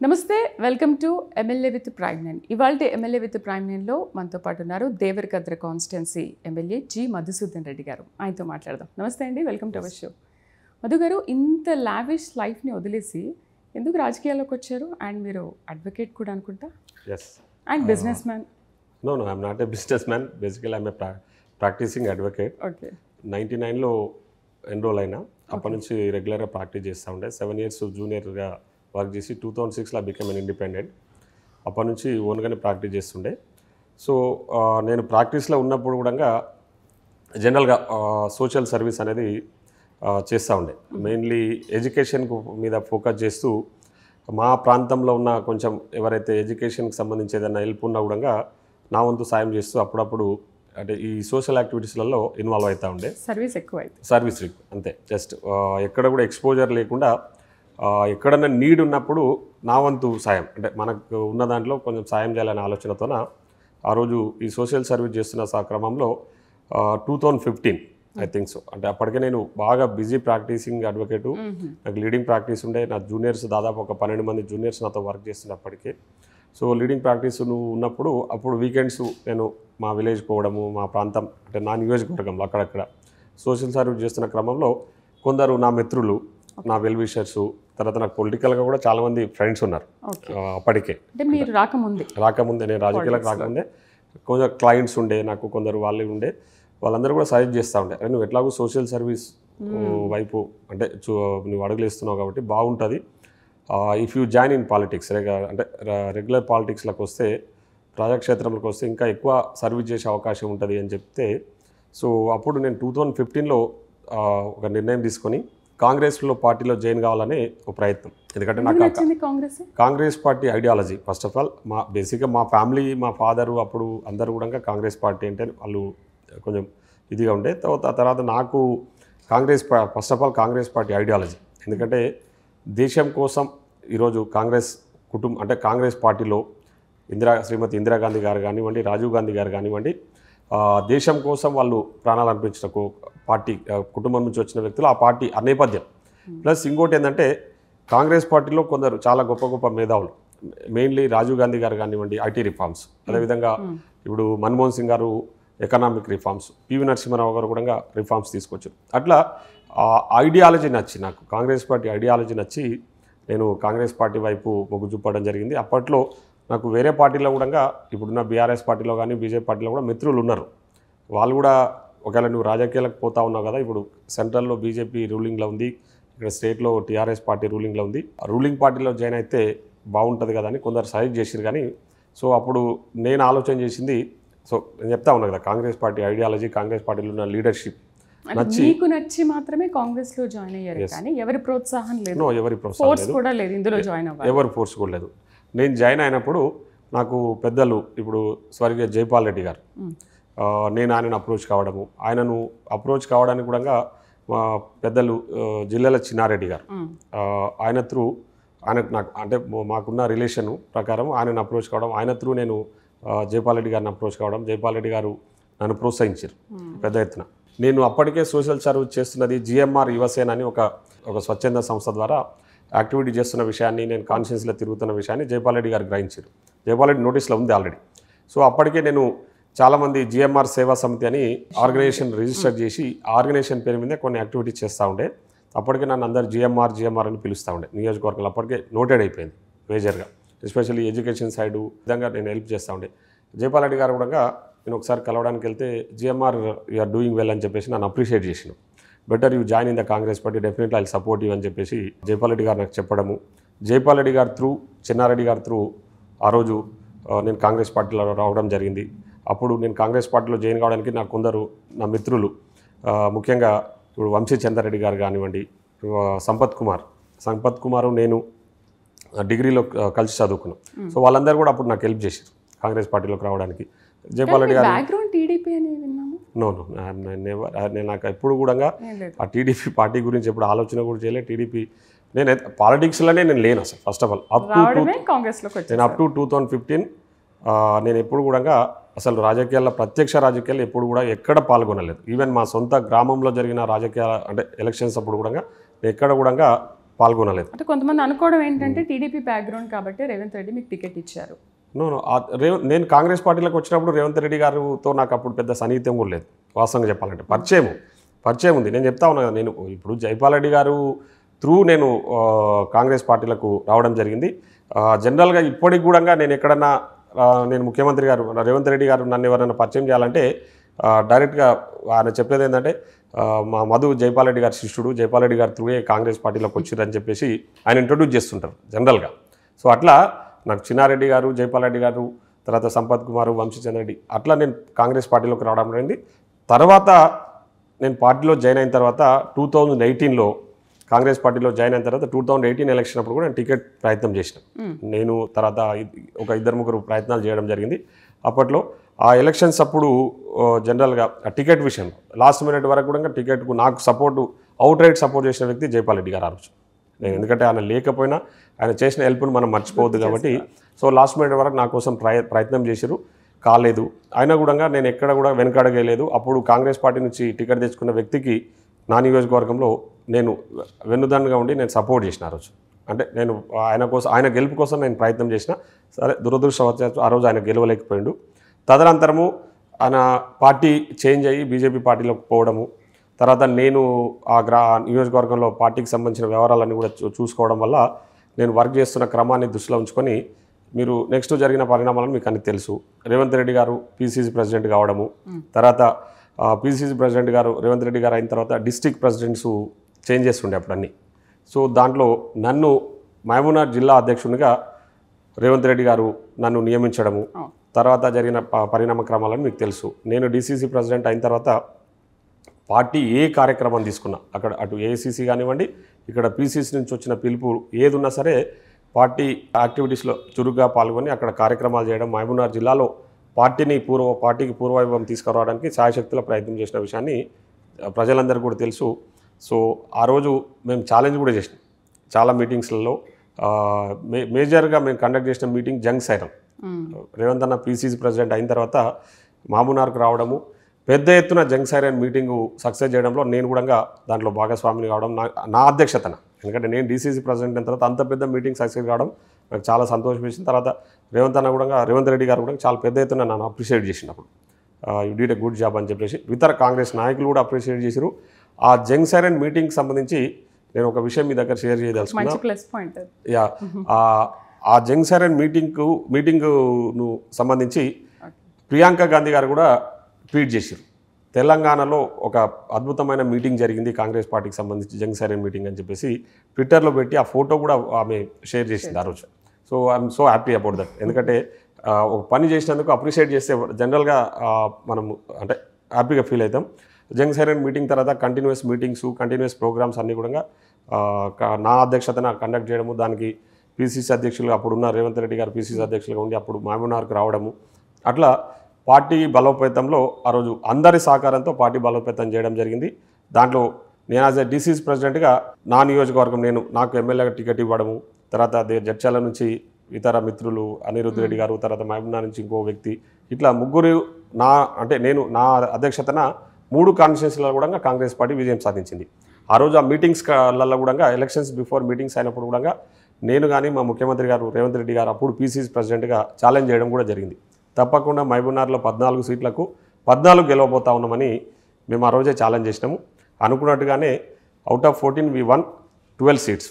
నమస్తే welcome to MLA with prime nine. ఇవాళ MLA with prime నైన్లో మనతో పాటు ఉన్నారు Devarakadra constituency MLA G Madhusudan Reddy గారు. ఆయనతో మాట్లాడదాం. నమస్తే అండి, welcome to our show. Madhu గారు, ఇంత లావిష్ లైఫ్ని వదిలేసి ఎందుకు రాజకీయాల్లోకి వచ్చారు? అండ్ మీరు అడ్వకేట్ కూడా అనుకుంటా. And business man. No, I'm not a businessman. Basically, I'm a practicing advocate. Okay. 99లో ఎన్రోల్ అయినా అప్పటి నుంచి రెగ్యులర్గా ప్రాక్టీస్ చేస్తూ ఉండే. 7 years జూనియర్గా వర్క్ చేసి 2006లో బికమ్ ఎన్ ఇండిపెండెంట్. అప్పటి నుంచి ఓన్గానే ప్రాక్టీస్ చేస్తుండే. సో నేను ప్రాక్టీస్లో ఉన్నప్పుడు కూడా జనరల్గా సోషల్ సర్వీస్ అనేది చేస్తూ ఉండే. మెయిన్లీ ఎడ్యుకేషన్ మీద ఫోకస్ చేస్తూ మా ప్రాంతంలో ఉన్న కొంచెం ఎవరైతే ఎడ్యుకేషన్కి సంబంధించి ఏదైనా హెల్ప్ ఉన్నా కూడా నా వంతు సాయం చేస్తూ అప్పుడప్పుడు అంటే ఈ సోషల్ యాక్టివిటీస్లలో ఇన్వాల్వ్ అవుతూ ఉండే. సర్వీస్ ఎక్కువ అయితే సర్వీస్ అంతే. జస్ట్ ఎక్కడ కూడా ఎక్స్పోజర్ లేకుండా ఎక్కడన్నా నీడ్ ఉన్నప్పుడు నా వంతు సాయం అంటే మనకు ఉన్న దాంట్లో కొంచెం సాయం చేయాలనే ఆలోచనతోన ఆ రోజు ఈ సోషల్ సర్వీస్ చేస్తున్న క్రమంలో 2015 ఐ థింక్ సో. అంటే అప్పటికే నేను బాగా బిజీ ప్రాక్టీసింగ్ అడ్వకేటు. నాకు లీడింగ్ ప్రాక్టీస్ ఉండే. నా జూనియర్స్ దాదాపు ఒక 12 మంది జూనియర్స్ నాతో వర్క్ చేస్తుండే అప్పటికే. సో లీడింగ్ ప్రాక్టీస్ ఉన్నప్పుడు అప్పుడు వీకెండ్స్ నేను మా విలేజ్ పోవడము, మా ప్రాంతం అంటే నా నియోజకవర్గంలో అక్కడక్కడ సోషల్ సర్వీస్ చేస్తున్న క్రమంలో కొందరు నా మిత్రులు, నా వెల్ విషర్స్, తర్వాత నాకు పొలిటికల్గా కూడా చాలామంది ఫ్రెండ్స్ ఉన్నారు అప్పటికే. మీరు రాకముందే నేను రాజకీయాలకు రాకముందే కొందరు క్లయింట్స్ ఉండే నాకు, కొందరు వాళ్ళు ఉండే. వాళ్ళందరూ కూడా సజెస్ట్ చేస్తూ ఉండే, నువ్వు ఎట్లాగో సోషల్ సర్వీస్ వైపు అంటే నువ్వు అడుగులేస్తున్నావు కాబట్టి బాగుంటుంది. If you join in politics అంటే రెగ్యులర్ పాలిటిక్స్లోకి వస్తే, ప్రజాక్షేత్రంలోకి వస్తే ఇంకా ఎక్కువ సర్వీస్ చేసే అవకాశం ఉంటుంది అని చెప్తే, సో అప్పుడు నేను 2015లో ఒక నిర్ణయం తీసుకొని కాంగ్రెస్లో పార్టీలో జాయిన్ కావాలనే ఒక ప్రయత్నం. ఎందుకంటే నాకు Congress party ideology first of all బేసిక్గా మా ఫ్యామిలీ, మా ఫాదరు అప్పుడు అందరూ కూడా కాంగ్రెస్ పార్టీ అంటే వాళ్ళు కొంచెం ఇదిగా ఉండే. తర్వాత నాకు first of all Congress party ideology. ఎందుకంటే దేశం కోసం ఈరోజు కాంగ్రెస్ అంటే కాంగ్రెస్ పార్టీలో శ్రీమతి ఇందిరాగాంధీ గారు కానివ్వండి, రాజీవ్ గాంధీ గారు కానివ్వండి, దేశం కోసం వాళ్ళు ప్రాణాలు అర్పించిన పార్టీ, కుటుంబం నుంచి వచ్చిన వ్యక్తులు ఆ పార్టీ నేపథ్యం. ప్లస్ ఇంకోటి ఏంటంటే కాంగ్రెస్ పార్టీలో కొందరు చాలా గొప్ప గొప్ప మేధావులు, మెయిన్లీ రాజీవ్ గాంధీ గారు కానివ్వండి ఐటీ రిఫార్మ్స్, అదేవిధంగా ఇప్పుడు మన్మోహన్ సింగ్ గారు ఎకనామిక్ రిఫార్మ్స్, పివి నరసింహారావు గారు కూడా రిఫార్మ్స్ తీసుకొచ్చారు. అట్లా ఐడియాలజీ నచ్చి, నాకు కాంగ్రెస్ పార్టీ ఐడియాలజీ నచ్చి నేను కాంగ్రెస్ పార్టీ వైపు మొగ్గు చూపడం జరిగింది. అప్పట్లో నాకు వేరే పార్టీలో కూడా ఇప్పుడున్న బీఆర్ఎస్ పార్టీలో కానీ బీజేపీ పార్టీలో కూడా మిత్రులు ఉన్నారు. వాళ్ళు కూడా ఒకవేళ నువ్వు రాజకీయాలకు పోతా ఉన్నావు కదా, ఇప్పుడు సెంట్రల్లో బీజేపీ రూలింగ్లో ఉంది, ఇక్కడ స్టేట్లో టీఆర్ఎస్ పార్టీ రూలింగ్లో ఉంది, రూలింగ్ పార్టీలో జాయిన్ అయితే బాగుంటుంది కదా అని కొందరు సజెస్ట్ చేసిరు. కానీ సో అప్పుడు నేను ఆలోచన చేసింది, సో నేను చెప్తా ఉన్నా కదా, కాంగ్రెస్ పార్టీ ఐడియాలజీ, కాంగ్రెస్ పార్టీలో ఉన్న లీడర్షిప్ నచ్చి మాత్రమే కాంగ్రెస్ లో జాయిన్ అయ్యారు. కానీ ఎవరి ప్రోత్సాహం లేదు, ఎవరి ప్రోత్సాహం కూడా లేదు, ఇందులో జాయిన్ అవ్వాలి ఎవరు ఫోర్స్ కూడా లేదు. నేను జాయిన్ అయినప్పుడు నాకు పెద్దలు ఇప్పుడు స్వర్గీయ జైపాల్ రెడ్డి గారు, నేను ఆయనను అప్రోచ్ కావడానికి కూడా మా పెద్దలు జిల్లాల చిన్నారెడ్డి గారు, ఆయన త్రూ నాకు అంటే మాకున్న రిలేషన్ ప్రకారం ఆయనను అప్రోచ్ కావడం, ఆయన త్రూ నేను జైపాల్ రెడ్డి గారిని అప్రోచ్ కావడం, జైపాల్ రెడ్డి గారు నన్ను ప్రోత్సహించారు పెద్ద ఎత్తున. నేను అప్పటికే సోషల్ సర్వీస్ చేస్తున్నది జిఎంఆర్ యువసేన అని ఒక స్వచ్ఛంద సంస్థ ద్వారా యాక్టివిటీ చేస్తున్న విషయాన్ని, నేను కాన్షియన్స్లో తిరుగుతున్న విషయాన్ని జైపాల్ రెడ్డి గారు గ్రహించారు. జైపాల్ రెడ్డి నోటీస్లో ఉంది ఆల్రెడీ. సో అప్పటికే నేను చాలామంది జిఎంఆర్ సేవా సమితి అని ఆర్గనైజేషన్ రిజిస్టర్ చేసి ఆర్గనైజేషన్ పేరు మీద కొన్ని యాక్టివిటీస్ చేస్తూ ఉండే. అప్పటికే నన్ను అందరు జిఎంఆర్ అని పిలుస్తూ ఉండే నియోజకవర్గంలో. అప్పటికే నోటెడ్ అయిపోయింది మేజర్గా, ఎస్పెషల్లీ ఎడ్యుకేషన్ సైడు విధంగా నేను హెల్ప్ చేస్తూ ఉండే. జైపాల్ రెడ్డి గారు కూడా నేను ఒకసారి కలవడానికి వెళ్తే, జిఎంఆర్ యూఆర్ డూయింగ్ వెల్ అని చెప్పేసి నన్ను అప్రిషియేట్ చేసిన. Better you join in the Congress party, definitely I support you అని చెప్పేసి జైపాల్ రెడ్డి గారు నాకు చెప్పడము. జైపాల్ రెడ్డి గారు త్రూ, చెన్నారెడ్డి గారు త్రూ ఆ రోజు నేను కాంగ్రెస్ పార్టీలో రావడం జరిగింది. అప్పుడు నేను కాంగ్రెస్ పార్టీలో జాయిన్ కావడానికి నాకు కొందరు నా మిత్రులు, ముఖ్యంగా ఇప్పుడు వంశీ చంద్రారెడ్డి గారు కానివ్వండి, సంపత్ కుమార్ నేను డిగ్రీలో కలిసి చదువుకున్నాం. సో వాళ్ళందరూ కూడా అప్పుడు నాకు హెల్ప్ చేశారు కాంగ్రెస్ పార్టీలోకి రావడానికి. జైపాల్ రెడ్డి గారు నేను నాకు ఎప్పుడు కూడా ఆ టీడీపీ పార్టీ గురించి ఎప్పుడు ఆలోచన కూడా చేయలేదు. టీడీపీ నేను పాలిటిక్స్లోనే నేను లేను అసలు. First of all up to 2015 నేను ఎప్పుడు కూడా అసలు ప్రత్యక్ష రాజకీయాల్లో ఎప్పుడు కూడా ఎక్కడ పాల్గొనలేదు. ఈవెన్ మా సొంత గ్రామంలో జరిగిన రాజకీయ అంటే ఎలక్షన్స్ అప్పుడు కూడా ఎక్కడ కూడా పాల్గొనలేదు. అంటే కొంతమంది అనుకోవడం ఏంటంటే టీడీపీ బ్యాక్గ్రౌండ్ కాబట్టి రేవంత్ రెడ్డి మీకు టికెట్ ఇచ్చారు. నో నేను కాంగ్రెస్ పార్టీలోకి వచ్చినప్పుడు రేవంత్ రెడ్డి గారితో నాకు అప్పుడు పెద్ద సన్నిహిత్యం కూడా లేదు. వాస్తవంగా చెప్పాలంటే పరిచయం ఉంది. నేను చెప్తా ఉన్నా కదా, నేను ఇప్పుడు జైపాల్ రెడ్డి గారు త్రూ నేను కాంగ్రెస్ పార్టీలకు రావడం జరిగింది. జనరల్గా ఇప్పటికి కూడా నేను ఎక్కడన్నా నేను ముఖ్యమంత్రి గారు రేవంత్ రెడ్డి గారు నన్ను ఎవరైనా పరిచయం చేయాలంటే డైరెక్ట్గా ఆయన చెప్పేది ఏంటంటే మా మధు జైపాల్ రెడ్డి గారి శిష్యుడు, జైపాల్ రెడ్డి గారు త్రూయే కాంగ్రెస్ పార్టీలోకి వచ్చిరని చెప్పేసి ఆయన ఇంట్రొడ్యూస్ చేస్తుంటారు జనరల్గా. సో అట్లా నాకు చిన్నారెడ్డి గారు, జైపాల్ రెడ్డి గారు, తర్వాత సంపత్ కుమార్, వంశీచంద్ర రెడ్డి, అట్లా నేను కాంగ్రెస్ పార్టీలోకి రావడం జరిగింది. తర్వాత నేను పార్టీలో జాయిన్ అయిన తర్వాత 2018లో కాంగ్రెస్ పార్టీలో జాయిన్ అయిన తర్వాత 2018 ఎలక్షన్ అప్పుడు కూడా నేను టికెట్ ప్రయత్నం చేసిన. నేను తర్వాత ఒక 2-3 ప్రయత్నాలు చేయడం జరిగింది. అప్పట్లో ఆ ఎలక్షన్స్ అప్పుడు జనరల్గా టికెట్ విషయంలో లాస్ట్ మినిట్ వరకు కూడా టికెట్కు నాకు అవుట్ రైట్ సపోర్ట్ చేసిన వ్యక్తి జైపాల్ రెడ్డి గారు ఆలోచన. నేను ఎందుకంటే ఆయన లేకపోయినా ఆయన చేసిన హెల్ప్ను మనం మర్చిపోవద్దు కాబట్టి సో లాస్ట్ మినిట్ వరకు నా కోసం ప్రయత్నం చేశారు, కాలేదు. అయినా కూడా నేను ఎక్కడ కూడా వెనకడగలేదు. అప్పుడు కాంగ్రెస్ పార్టీ నుంచి టికెట్ తెచ్చుకున్న వ్యక్తికి నా నియోజకవర్గంలో నేను వెన్నుదన్నుగా ఉండి నేను సపోర్ట్ చేసిన ఆ రోజు. అంటే నేను ఆయన గెలుపు కోసం నేను ప్రయత్నం చేసిన. సరే, దురదృష్టవశాత్తు ఆ రోజు ఆయన గెలవలేకపోయాడు. తదనంతరము ఆయన పార్టీ చేంజ్ అయ్యి బీజేపీ పార్టీలోకి పోవడము, తర్వాత నేను ఆ నియోజకవర్గంలో పార్టీకి సంబంధించిన వ్యవహారాలన్నీ కూడా చూసుకోవడం వల్ల నేను వర్క్ చేస్తున్న క్రమాన్ని దృష్టిలో ఉంచుకొని మీరు నెక్స్ట్ జరిగిన పరిణామాలను మీకు అన్ని తెలుసు. రేవంత్ రెడ్డి గారు పీసీసీ ప్రెసిడెంట్ కావడము, తర్వాత పీసీసీ ప్రెసిడెంట్ గారు రేవంత్ రెడ్డి గారు అయిన తర్వాత డిస్ట్రిక్ట్ ప్రెసిడెంట్స్ చేంజ్ చేస్తుండే అప్పుడు అన్నీ. సో దాంట్లో నన్ను మహబూబ్నగర్ జిల్లా అధ్యక్షునిగా రేవంత్ రెడ్డి గారు నన్ను నియమించడము, తర్వాత జరిగిన పరిణామ క్రమాలను మీకు తెలుసు. నేను డీసీసీ ప్రెసిడెంట్ అయిన తర్వాత పార్టీ ఏ కార్యక్రమం తీసుకున్నా, అక్కడ అటు ఏఐసీసీ కానివ్వండి, ఇక్కడ పీసీసీ నుంచి వచ్చిన పిలుపు ఏది ఉన్నా సరే పార్టీ యాక్టివిటీస్లో చురుగ్గా పాల్గొని అక్కడ కార్యక్రమాలు చేయడం, మహబూబ్నగర్ జిల్లాలో పార్టీకి పూర్వవైభవం తీసుకురావడానికి శాయశక్తుల ప్రయత్నం చేసిన విషయాన్ని ప్రజలందరికీ కూడా తెలుసు. సో ఆ రోజు మేము ఛాలెంజ్ కూడా చేసినాం చాలా మీటింగ్స్లలో. మేజర్గా మేము కండక్ట్ చేసిన మీటింగ్ జంగ్ సైరన్. రేవంత్ అన్న పీసీసీ ప్రెసిడెంట్ అయిన తర్వాత మహబూబ్నగర్కు రావడము, పెద్ద ఎత్తున జంగ్ సైరన్ మీటింగు సక్సెస్ చేయడంలో నేను కూడా దాంట్లో భాగస్వామిని కావడం, నా అధ్యక్షతన. ఎందుకంటే నేను డీసీసీ ప్రెసిడెంట్ అయిన తర్వాత అంత పెద్ద మీటింగ్ సక్సెస్ కావడం నాకు చాలా సంతోషం వేసిన. తర్వాత రేవంత్ రెడ్డి గారు కూడా చాలా పెద్ద ఎత్తున నన్ను అప్రిషియేట్ చేసినప్పుడు you did a good job అని చెప్పేసి ఇతర కాంగ్రెస్ నాయకులు కూడా అప్రిషియేట్ చేశారు. ఆ జంగ్ సైరన్ మీటింగ్ సంబంధించి నేను ఒక విషయం మీ దగ్గర షేర్ చేయదలుచుకున్నాను. యా, ఆ జంగ్ సైరన్ మీటింగ్ను సంబంధించి ప్రియాంక గాంధీ గారు కూడా ట్వీట్ చేశారు. తెలంగాణలో ఒక అద్భుతమైన మీటింగ్ జరిగింది కాంగ్రెస్ పార్టీకి సంబంధించి జంగ్ సైరన్ మీటింగ్ అని చెప్పేసి ట్విట్టర్లో పెట్టి ఆ ఫోటో కూడా ఆమె షేర్ చేసింది ఆ రోజు. So I'm so happy about that. ఎందుకంటే ఒక పని చేసినందుకు అప్రిషియేట్ చేస్తే జనరల్గా మనం అంటే హ్యాపీగా ఫీల్ అవుతాం. జంగ్ సైరన్ మీటింగ్ తర్వాత కంటిన్యూస్ ప్రోగ్రామ్స్ అన్నీ కూడా నా అధ్యక్షతన కండక్ట్ చేయడము, దానికి పీసీసీ అధ్యక్షులుగా అప్పుడున్న రేవంత్ రెడ్డి గారు పీసీసీ అధ్యక్షులుగా ఉండి అప్పుడు మహబూబ్నగర్కు రావడము, అట్లా పార్టీ బలోపేతంలో ఆ రోజు అందరి సహకారంతో పార్టీ బలోపేతం చేయడం జరిగింది. దాంట్లో నేను యాజ్ ఎ డీసీసీ ప్రెసిడెంట్గా నా నియోజకవర్గం నాకు ఎమ్మెల్యేగా టికెట్ ఇవ్వడము, తర్వాత జడ్చర్ల నుంచి ఇతర మిత్రులు అనిరుద్ధ్ రెడ్డి గారు, తర్వాత మహబూబ్నగర్ నుంచి ఇంకో వ్యక్తి, ఇట్లా ముగ్గురు నేను నా అధ్యక్షతన 3 కాన్స్టిట్యున్సీలలో కూడా కాంగ్రెస్ పార్టీ విజయం సాధించింది. ఆ రోజు ఆ మీటింగ్స్లలో కూడా ఎలక్షన్స్ బిఫోర్ మీటింగ్స్ అయినప్పుడు కూడా నేను కానీ మా ముఖ్యమంత్రి గారు రేవంత్ రెడ్డి గారు అప్పుడు పీసీసీ ప్రెసిడెంట్గా ఛాలెంజ్ చేయడం కూడా జరిగింది. తప్పకుండా మహబూబ్నగర్లో 14 సీట్లకు 14 గెలవబోతా ఉన్నామని మేము ఆ రోజే ఛాలెంజ్ చేసినాము. అనుకున్నట్టుగానే out of 14 we won 12 seats,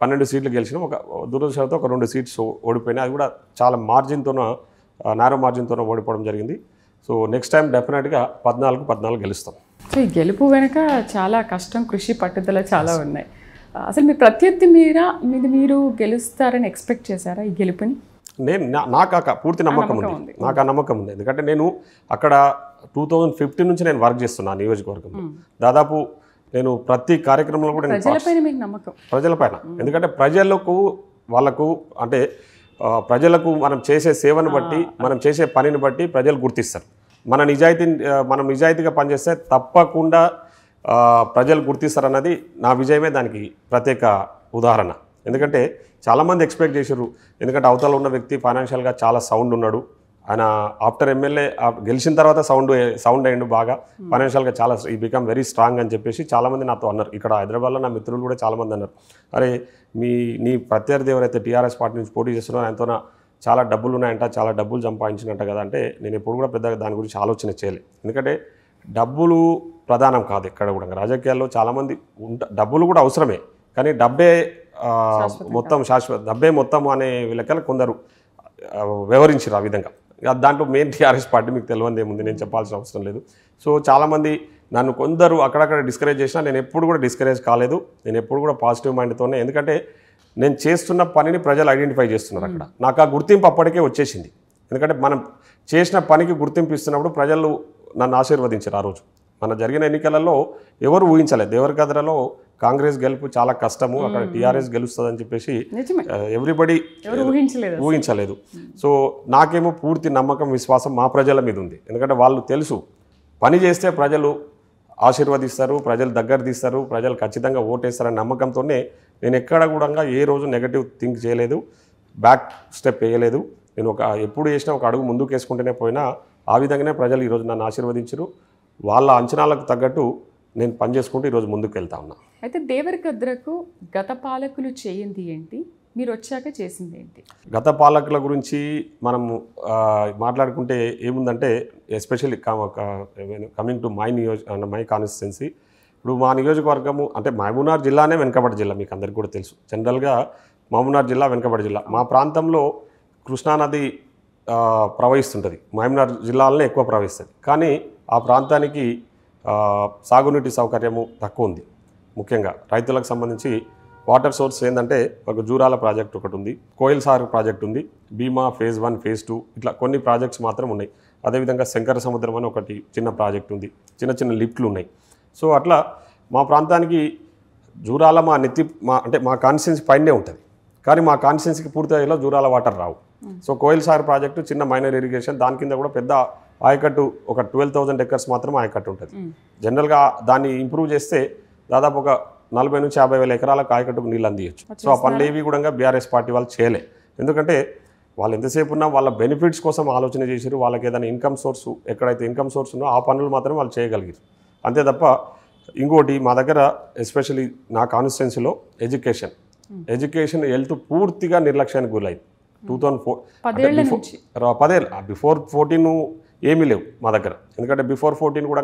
12 సీట్లు గెలిచినాం. ఒక దురదృష్టంతో ఒక 2 సీట్స్ ఓడిపోయినాయి. అది కూడా చాలా నారో మార్జిన్తోనో ఓడిపోవడం జరిగింది. సో నెక్స్ట్ టైం డెఫినెట్గా 14 గెలుస్తాం. సో ఈ గెలుపు వెనుక చాలా కష్టం, కృషి, పట్టుదల చాలా ఉన్నాయి. అసలు మీ ప్రత్యర్థి మీరు గెలుస్తారని ఎక్స్పెక్ట్ చేశారా ఈ గెలుపుని? నాకు పూర్తి నమ్మకం ఉంది. నాకు ఆ నమ్మకం ఉంది. ఎందుకంటే నేను అక్కడ 2015 నుంచి నేను వర్క్ చేస్తున్నాను నియోజకవర్గంలో. దాదాపు నేను ప్రతి కార్యక్రమంలో కూడా ప్రజలపైన, ఎందుకంటే ప్రజలకు మనం చేసే సేవను బట్టి, మనం చేసే పనిని బట్టి ప్రజలు గుర్తిస్తారు. మనం నిజాయితీగా పనిచేస్తే తప్పకుండా ప్రజలు గుర్తిస్తారన్నది నా విజయమే దానికి ప్రత్యేక ఉదాహరణ. ఎందుకంటే చాలామంది ఎక్స్పెక్ట్ చేశారు, ఎందుకంటే అవతల ఉన్న వ్యక్తి ఫైనాన్షియల్గా చాలా సౌండ్ ఉన్నాడు, ఆయన ఆఫ్టర్ ఎమ్మెల్యే గెలిచిన తర్వాత సౌండ్ అయ్యిండు బాగా, ఫైనాన్షియల్గా చాలా ఈ బికమ్ వెరీ స్ట్రాంగ్ అని చెప్పేసి చాలామంది నాతో అన్నారు. ఇక్కడ హైదరాబాద్లో నా మిత్రులు కూడా చాలామంది అన్నారు, అరే నీ ప్రత్యర్థి ఎవరైతే టీఆర్ఎస్ పార్టీ నుంచి పోటీ చేస్తున్నారో ఆయనతో చాలా డబ్బులు ఉన్నాయంట, చాలా డబ్బులు సంపాదించినట్ట కదా అంటే నేను ఎప్పుడు కూడా పెద్దగా దాని గురించి ఆలోచన చేయలేదు. ఎందుకంటే డబ్బులు ప్రధానం కాదు ఎక్కడ కూడా. రాజకీయాల్లో చాలామంది డబ్బులు కూడా అవసరమే, కానీ డబ్బే మొత్తం డబ్బే మొత్తం అనే లెక్కల కొందరు వ్యవహరించారు ఆ విధంగా. దాంట్లో మెయిన్ టీఆర్ఎస్ పార్టీ మీకు తెలియదు ఏముంది, నేను చెప్పాల్సిన అవసరం లేదు. సో చాలామంది నన్ను కొందరు అక్కడక్కడ డిస్కరేజ్ చేసినా నేను ఎప్పుడు కూడా డిస్కరేజ్ కాలేదు. నేను ఎప్పుడు కూడా పాజిటివ్ మైండ్తోనే, ఎందుకంటే నేను చేస్తున్న పనిని ప్రజలు ఐడెంటిఫై చేస్తున్నారు. అక్కడ నాకు ఆ గుర్తింపు అప్పటికే వచ్చేసింది. ఎందుకంటే మనం చేసిన పనికి గుర్తింపు ఇస్తున్నప్పుడు ప్రజలు నన్ను ఆశీర్వదించారు. ఆ రోజు మన జరిగిన ఎన్నికలలో ఎవరు ఊహించలేదు, దేవరకద్రలో కాంగ్రెస్ గెలుపు చాలా కష్టము, అక్కడ టీఆర్ఎస్ గెలుస్తుందని చెప్పేసి ఎవ్రీబడి ఊహించలేదు. సో నాకేమో పూర్తి నమ్మకం, విశ్వాసం మా ప్రజల మీద ఉంది. ఎందుకంటే వాళ్ళు తెలుసు పని చేస్తే ప్రజలు ఆశీర్వదిస్తారు, ప్రజలు దగ్గర తీస్తారు, ప్రజలు ఖచ్చితంగా ఓటేస్తారనే నమ్మకంతోనే నేను ఎక్కడ కూడా ఏ రోజు నెగటివ్ థింక్ చేయలేదు, బ్యాక్ స్టెప్ వేయలేదు. నేను ఎప్పుడు చేసినా ఒక అడుగు ముందుకు వేసుకుంటూనే పోయినా. ఆ విధంగానే ప్రజలు ఈరోజు నన్ను ఆశీర్వదించారు. వాళ్ళ అంచనాలకు తగ్గట్టు నేను పనిచేసుకుంటూ ఈరోజు ముందుకు వెళ్తా ఉన్నా. అయితే దేవరకద్రకు గత పాలకులు చేయింది ఏంటి, మీరు వచ్చాక చేసింది ఏంటి? గత పాలకుల గురించి మనం మాట్లాడుకుంటే ఏముందంటే, especially coming to my constituency, ఇప్పుడు మా నియోజకవర్గము అంటే మహబూబ్నగర్ జిల్లానే వెనుకబడి జిల్లా, మీకు అందరికీ కూడా తెలుసు. జనరల్గా మహబూబ్నగర్ జిల్లా వెనుకబడి జిల్లా. మా ప్రాంతంలో కృష్ణానది ప్రవహిస్తుంటుంది, మహబూబ్నగర్ జిల్లాలోనే ఎక్కువ ప్రవహిస్తుంది. కానీ ఆ ప్రాంతానికి సాగునీటి సౌకర్యము తక్కువ ఉంది. ముఖ్యంగా రైతులకు సంబంధించి వాటర్ సోర్స్ ఏంటంటే ఒక జూరాల ప్రాజెక్ట్ ఒకటి ఉంది, కోయిల్ సాగర్ ప్రాజెక్ట్ ఉంది, భీమా ఫేజ్ 1 ఫేజ్ 2 ఇట్లా కొన్ని ప్రాజెక్ట్స్ మాత్రం ఉన్నాయి. అదేవిధంగా శంకర సముద్రం అని ఒకటి చిన్న ప్రాజెక్ట్ ఉంది, చిన్న చిన్న లిఫ్ట్లు ఉన్నాయి. సో అట్లా మా ప్రాంతానికి జూరాల అంటే మా కాన్స్టిట్యున్సీ పైనే ఉంటుంది, కానీ మా కాన్స్టిట్యున్సీకి పూర్తిగా జూరాల వాటర్ రావు. సో కోయిల్ సాగర్ ప్రాజెక్టు చిన్న మైనర్ ఇరిగేషన్, దాని కింద కూడా పెద్ద ఆయకట్టు ఒక 12,000 ఎకర్స్ మాత్రం ఆయకట్టు ఉంటుంది. జనరల్గా దాన్ని ఇంప్రూవ్ చేస్తే దాదాపు ఒక 40 నుంచి 50 వేల ఎకరాలకు ఆయకట్టుకు నీళ్ళు అందియచ్చు. సో ఆ పనులు ఏవి కూడా బీఆర్ఎస్ పార్టీ వాళ్ళు చేయలే. ఎందుకంటే వాళ్ళు ఎంతసేపు ఉన్నా వాళ్ళ బెనిఫిట్స్ కోసం ఆలోచన చేశారు. వాళ్ళకి ఏదైనా ఇన్కమ్ సోర్స్, ఎక్కడైతే ఇన్కమ్ సోర్స్ ఉందో ఆ పనులు మాత్రం వాళ్ళు చేయగలిగారు. అంతే తప్ప ఇంకోటి మా దగ్గర ఎస్పెషల్లీ నా కాన్స్టిట్యున్సీలో ఎడ్యుకేషన్ హెల్త్ పూర్తిగా నిర్లక్ష్యానికి గురైంది. 2004 బిఫోర్ 14 ఏమీ లేవు మా దగ్గర. ఎందుకంటే బిఫోర్ 14 కూడా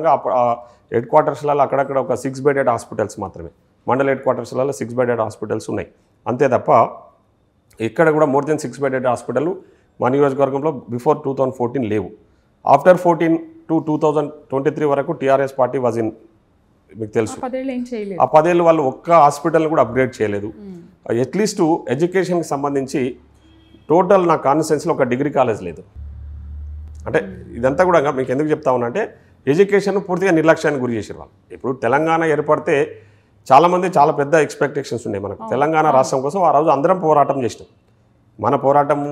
హెడ్ క్వార్టర్స్లలో అక్కడక్కడ ఒక 6 బెడెడ్ హాస్పిటల్స్ మాత్రమే, మండల హెడ్ క్వార్టర్స్లలో 6 బెడెడ్ హాస్పిటల్స్ ఉన్నాయి. అంతే తప్ప ఇక్కడ కూడా మోర్ దెన్ 6 బెడెడ్ హాస్పిటల్ మా నియోజకవర్గంలో బిఫోర్ 2014 లేవు. ఆఫ్టర్ 14 to 2023 వరకు టీఆర్ఎస్ పార్టీ వాజ్ ఇన్, మీకు తెలుసు. ఆ 10 ఏళ్ళు వాళ్ళు ఒక్క హాస్పిటల్ని కూడా అప్గ్రేడ్ చేయలేదు. అట్లీస్ట్ ఎడ్యుకేషన్కి సంబంధించి టోటల్ నా కాన్స్టిట్యున్సీలో ఒక డిగ్రీ కాలేజ్ లేదు. అంటే ఇదంతా కూడా మీకు ఎందుకు చెప్తా ఉన్నా అంటే ఎడ్యుకేషన్ పూర్తిగా నిర్లక్ష్యానికి గురి చేసారు వాళ్ళు. ఇప్పుడు తెలంగాణ ఏర్పడితే చాలామంది చాలా పెద్ద ఎక్స్పెక్టేషన్స్ ఉన్నాయి మనకు. తెలంగాణ రాష్ట్రం కోసం ఆ రోజు అందరం పోరాటం చేసినాం. మన పోరాటము,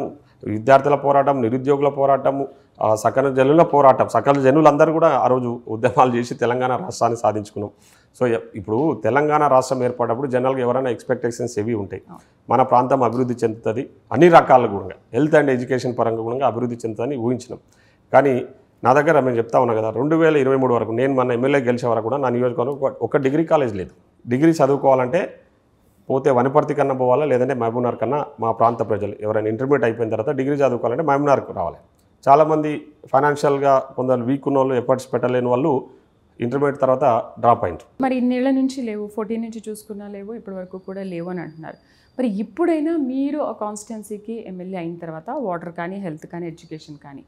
విద్యార్థుల పోరాటం, నిరుద్యోగుల పోరాటము, సకల జనుల పోరాటం, సకల జనులందరూ కూడా ఆ రోజు ఉద్యమాలు చేసి తెలంగాణ రాష్ట్రాన్ని సాధించుకున్నాం. సో ఇప్పుడు తెలంగాణ రాష్ట్రం ఏర్పడినప్పుడు జనరల్గా ఎవరైనా ఎక్స్పెక్టేషన్స్ ఏవి ఉంటాయి, మన ప్రాంతం అభివృద్ధి చెందుతుంది, అన్ని రకాల కూడా హెల్త్ అండ్ ఎడ్యుకేషన్ పరంగా కూడా అభివృద్ధి చెందుతుందని ఊహించినాం. కానీ నా దగ్గర నేను చెప్తా ఉన్నా కదా, 2023 వరకు నేను మన ఎమ్మెల్యే గెలిచే వరకు కూడా నా నియోజకవర్గం ఒక డిగ్రీ కాలేజ్ లేదు. డిగ్రీ చదువుకోవాలంటే పోతే వనపర్తి కన్నా పోవాలా, లేదంటే మహబూబ్నగర్ కన్నా మా ప్రాంత ప్రజలు ఎవరైనా ఇంటర్మీడియట్ అయిపోయిన తర్వాత డిగ్రీ చదువుకోవాలంటే మహబూబ్నగర్కి రావాలి. చాలామంది ఫైనాన్షియల్గా కొందరు వీక్ ఉన్న వాళ్ళు, ఎఫర్ట్స్ పెట్టలేని వాళ్ళు ఇంటర్మీడియట్ తర్వాత డ్రాప్ అయ్యారు. మరి ఇన్నేళ్ల నుంచి లేవు, 14 నుంచి చూసుకున్నా లేవు, ఇప్పటి వరకు కూడా లేవు అని అంటున్నారు. మరి ఇప్పుడైనా మీరు ఆ కాన్స్టిట్యున్సీకి ఎమ్మెల్యే అయిన తర్వాత వాటర్ కానీ, హెల్త్ కానీ, ఎడ్యుకేషన్ కానీ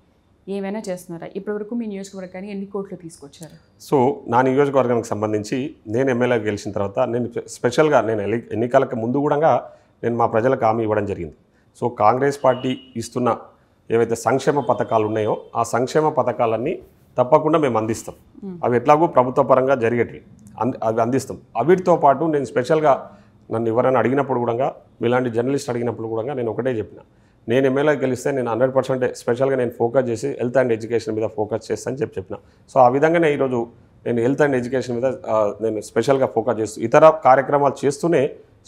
ఏమైనా చేస్తున్నారా? ఇప్పటివరకు మీ నియోజకవర్గానికి ఎన్ని కోట్లు తీసుకొచ్చారు? సో నా నియోజకవర్గానికి సంబంధించి నేను ఎమ్మెల్యే గెలిచిన తర్వాత నేను స్పెషల్గా నేను ఎన్నికలకు ముందు కూడా నేను మా ప్రజలకు హామీ ఇవ్వడం జరిగింది. సో కాంగ్రెస్ పార్టీ ఇస్తున్న ఏవైతే సంక్షేమ పథకాలు ఉన్నాయో ఆ సంక్షేమ పథకాలన్నీ తప్పకుండా మేము అందిస్తాం. అవి ఎట్లాగో ప్రభుత్వ పరంగా జరిగేటివి అవి అందిస్తాం. వీటితో పాటు నేను స్పెషల్గా నన్ను ఎవరైనా అడిగినప్పుడు కూడా, మీలాంటి జర్నలిస్ట్ అడిగినప్పుడు కూడా నేను ఒకటే చెప్పిన, నేను ఎమ్మెల్యే గెలిస్తే నేను 100% స్పెషల్గా నేను ఫోకస్ చేసి హెల్త్ అండ్ ఎడ్యుకేషన్ మీద ఫోకస్ చేస్తానని చెప్పిన. సో ఆ విధంగానే ఈరోజు నేను హెల్త్ అండ్ ఎడ్యుకేషన్ మీద నేను స్పెషల్గా ఫోకస్ చేస్తూ ఇతర కార్యక్రమాలు చేస్తూనే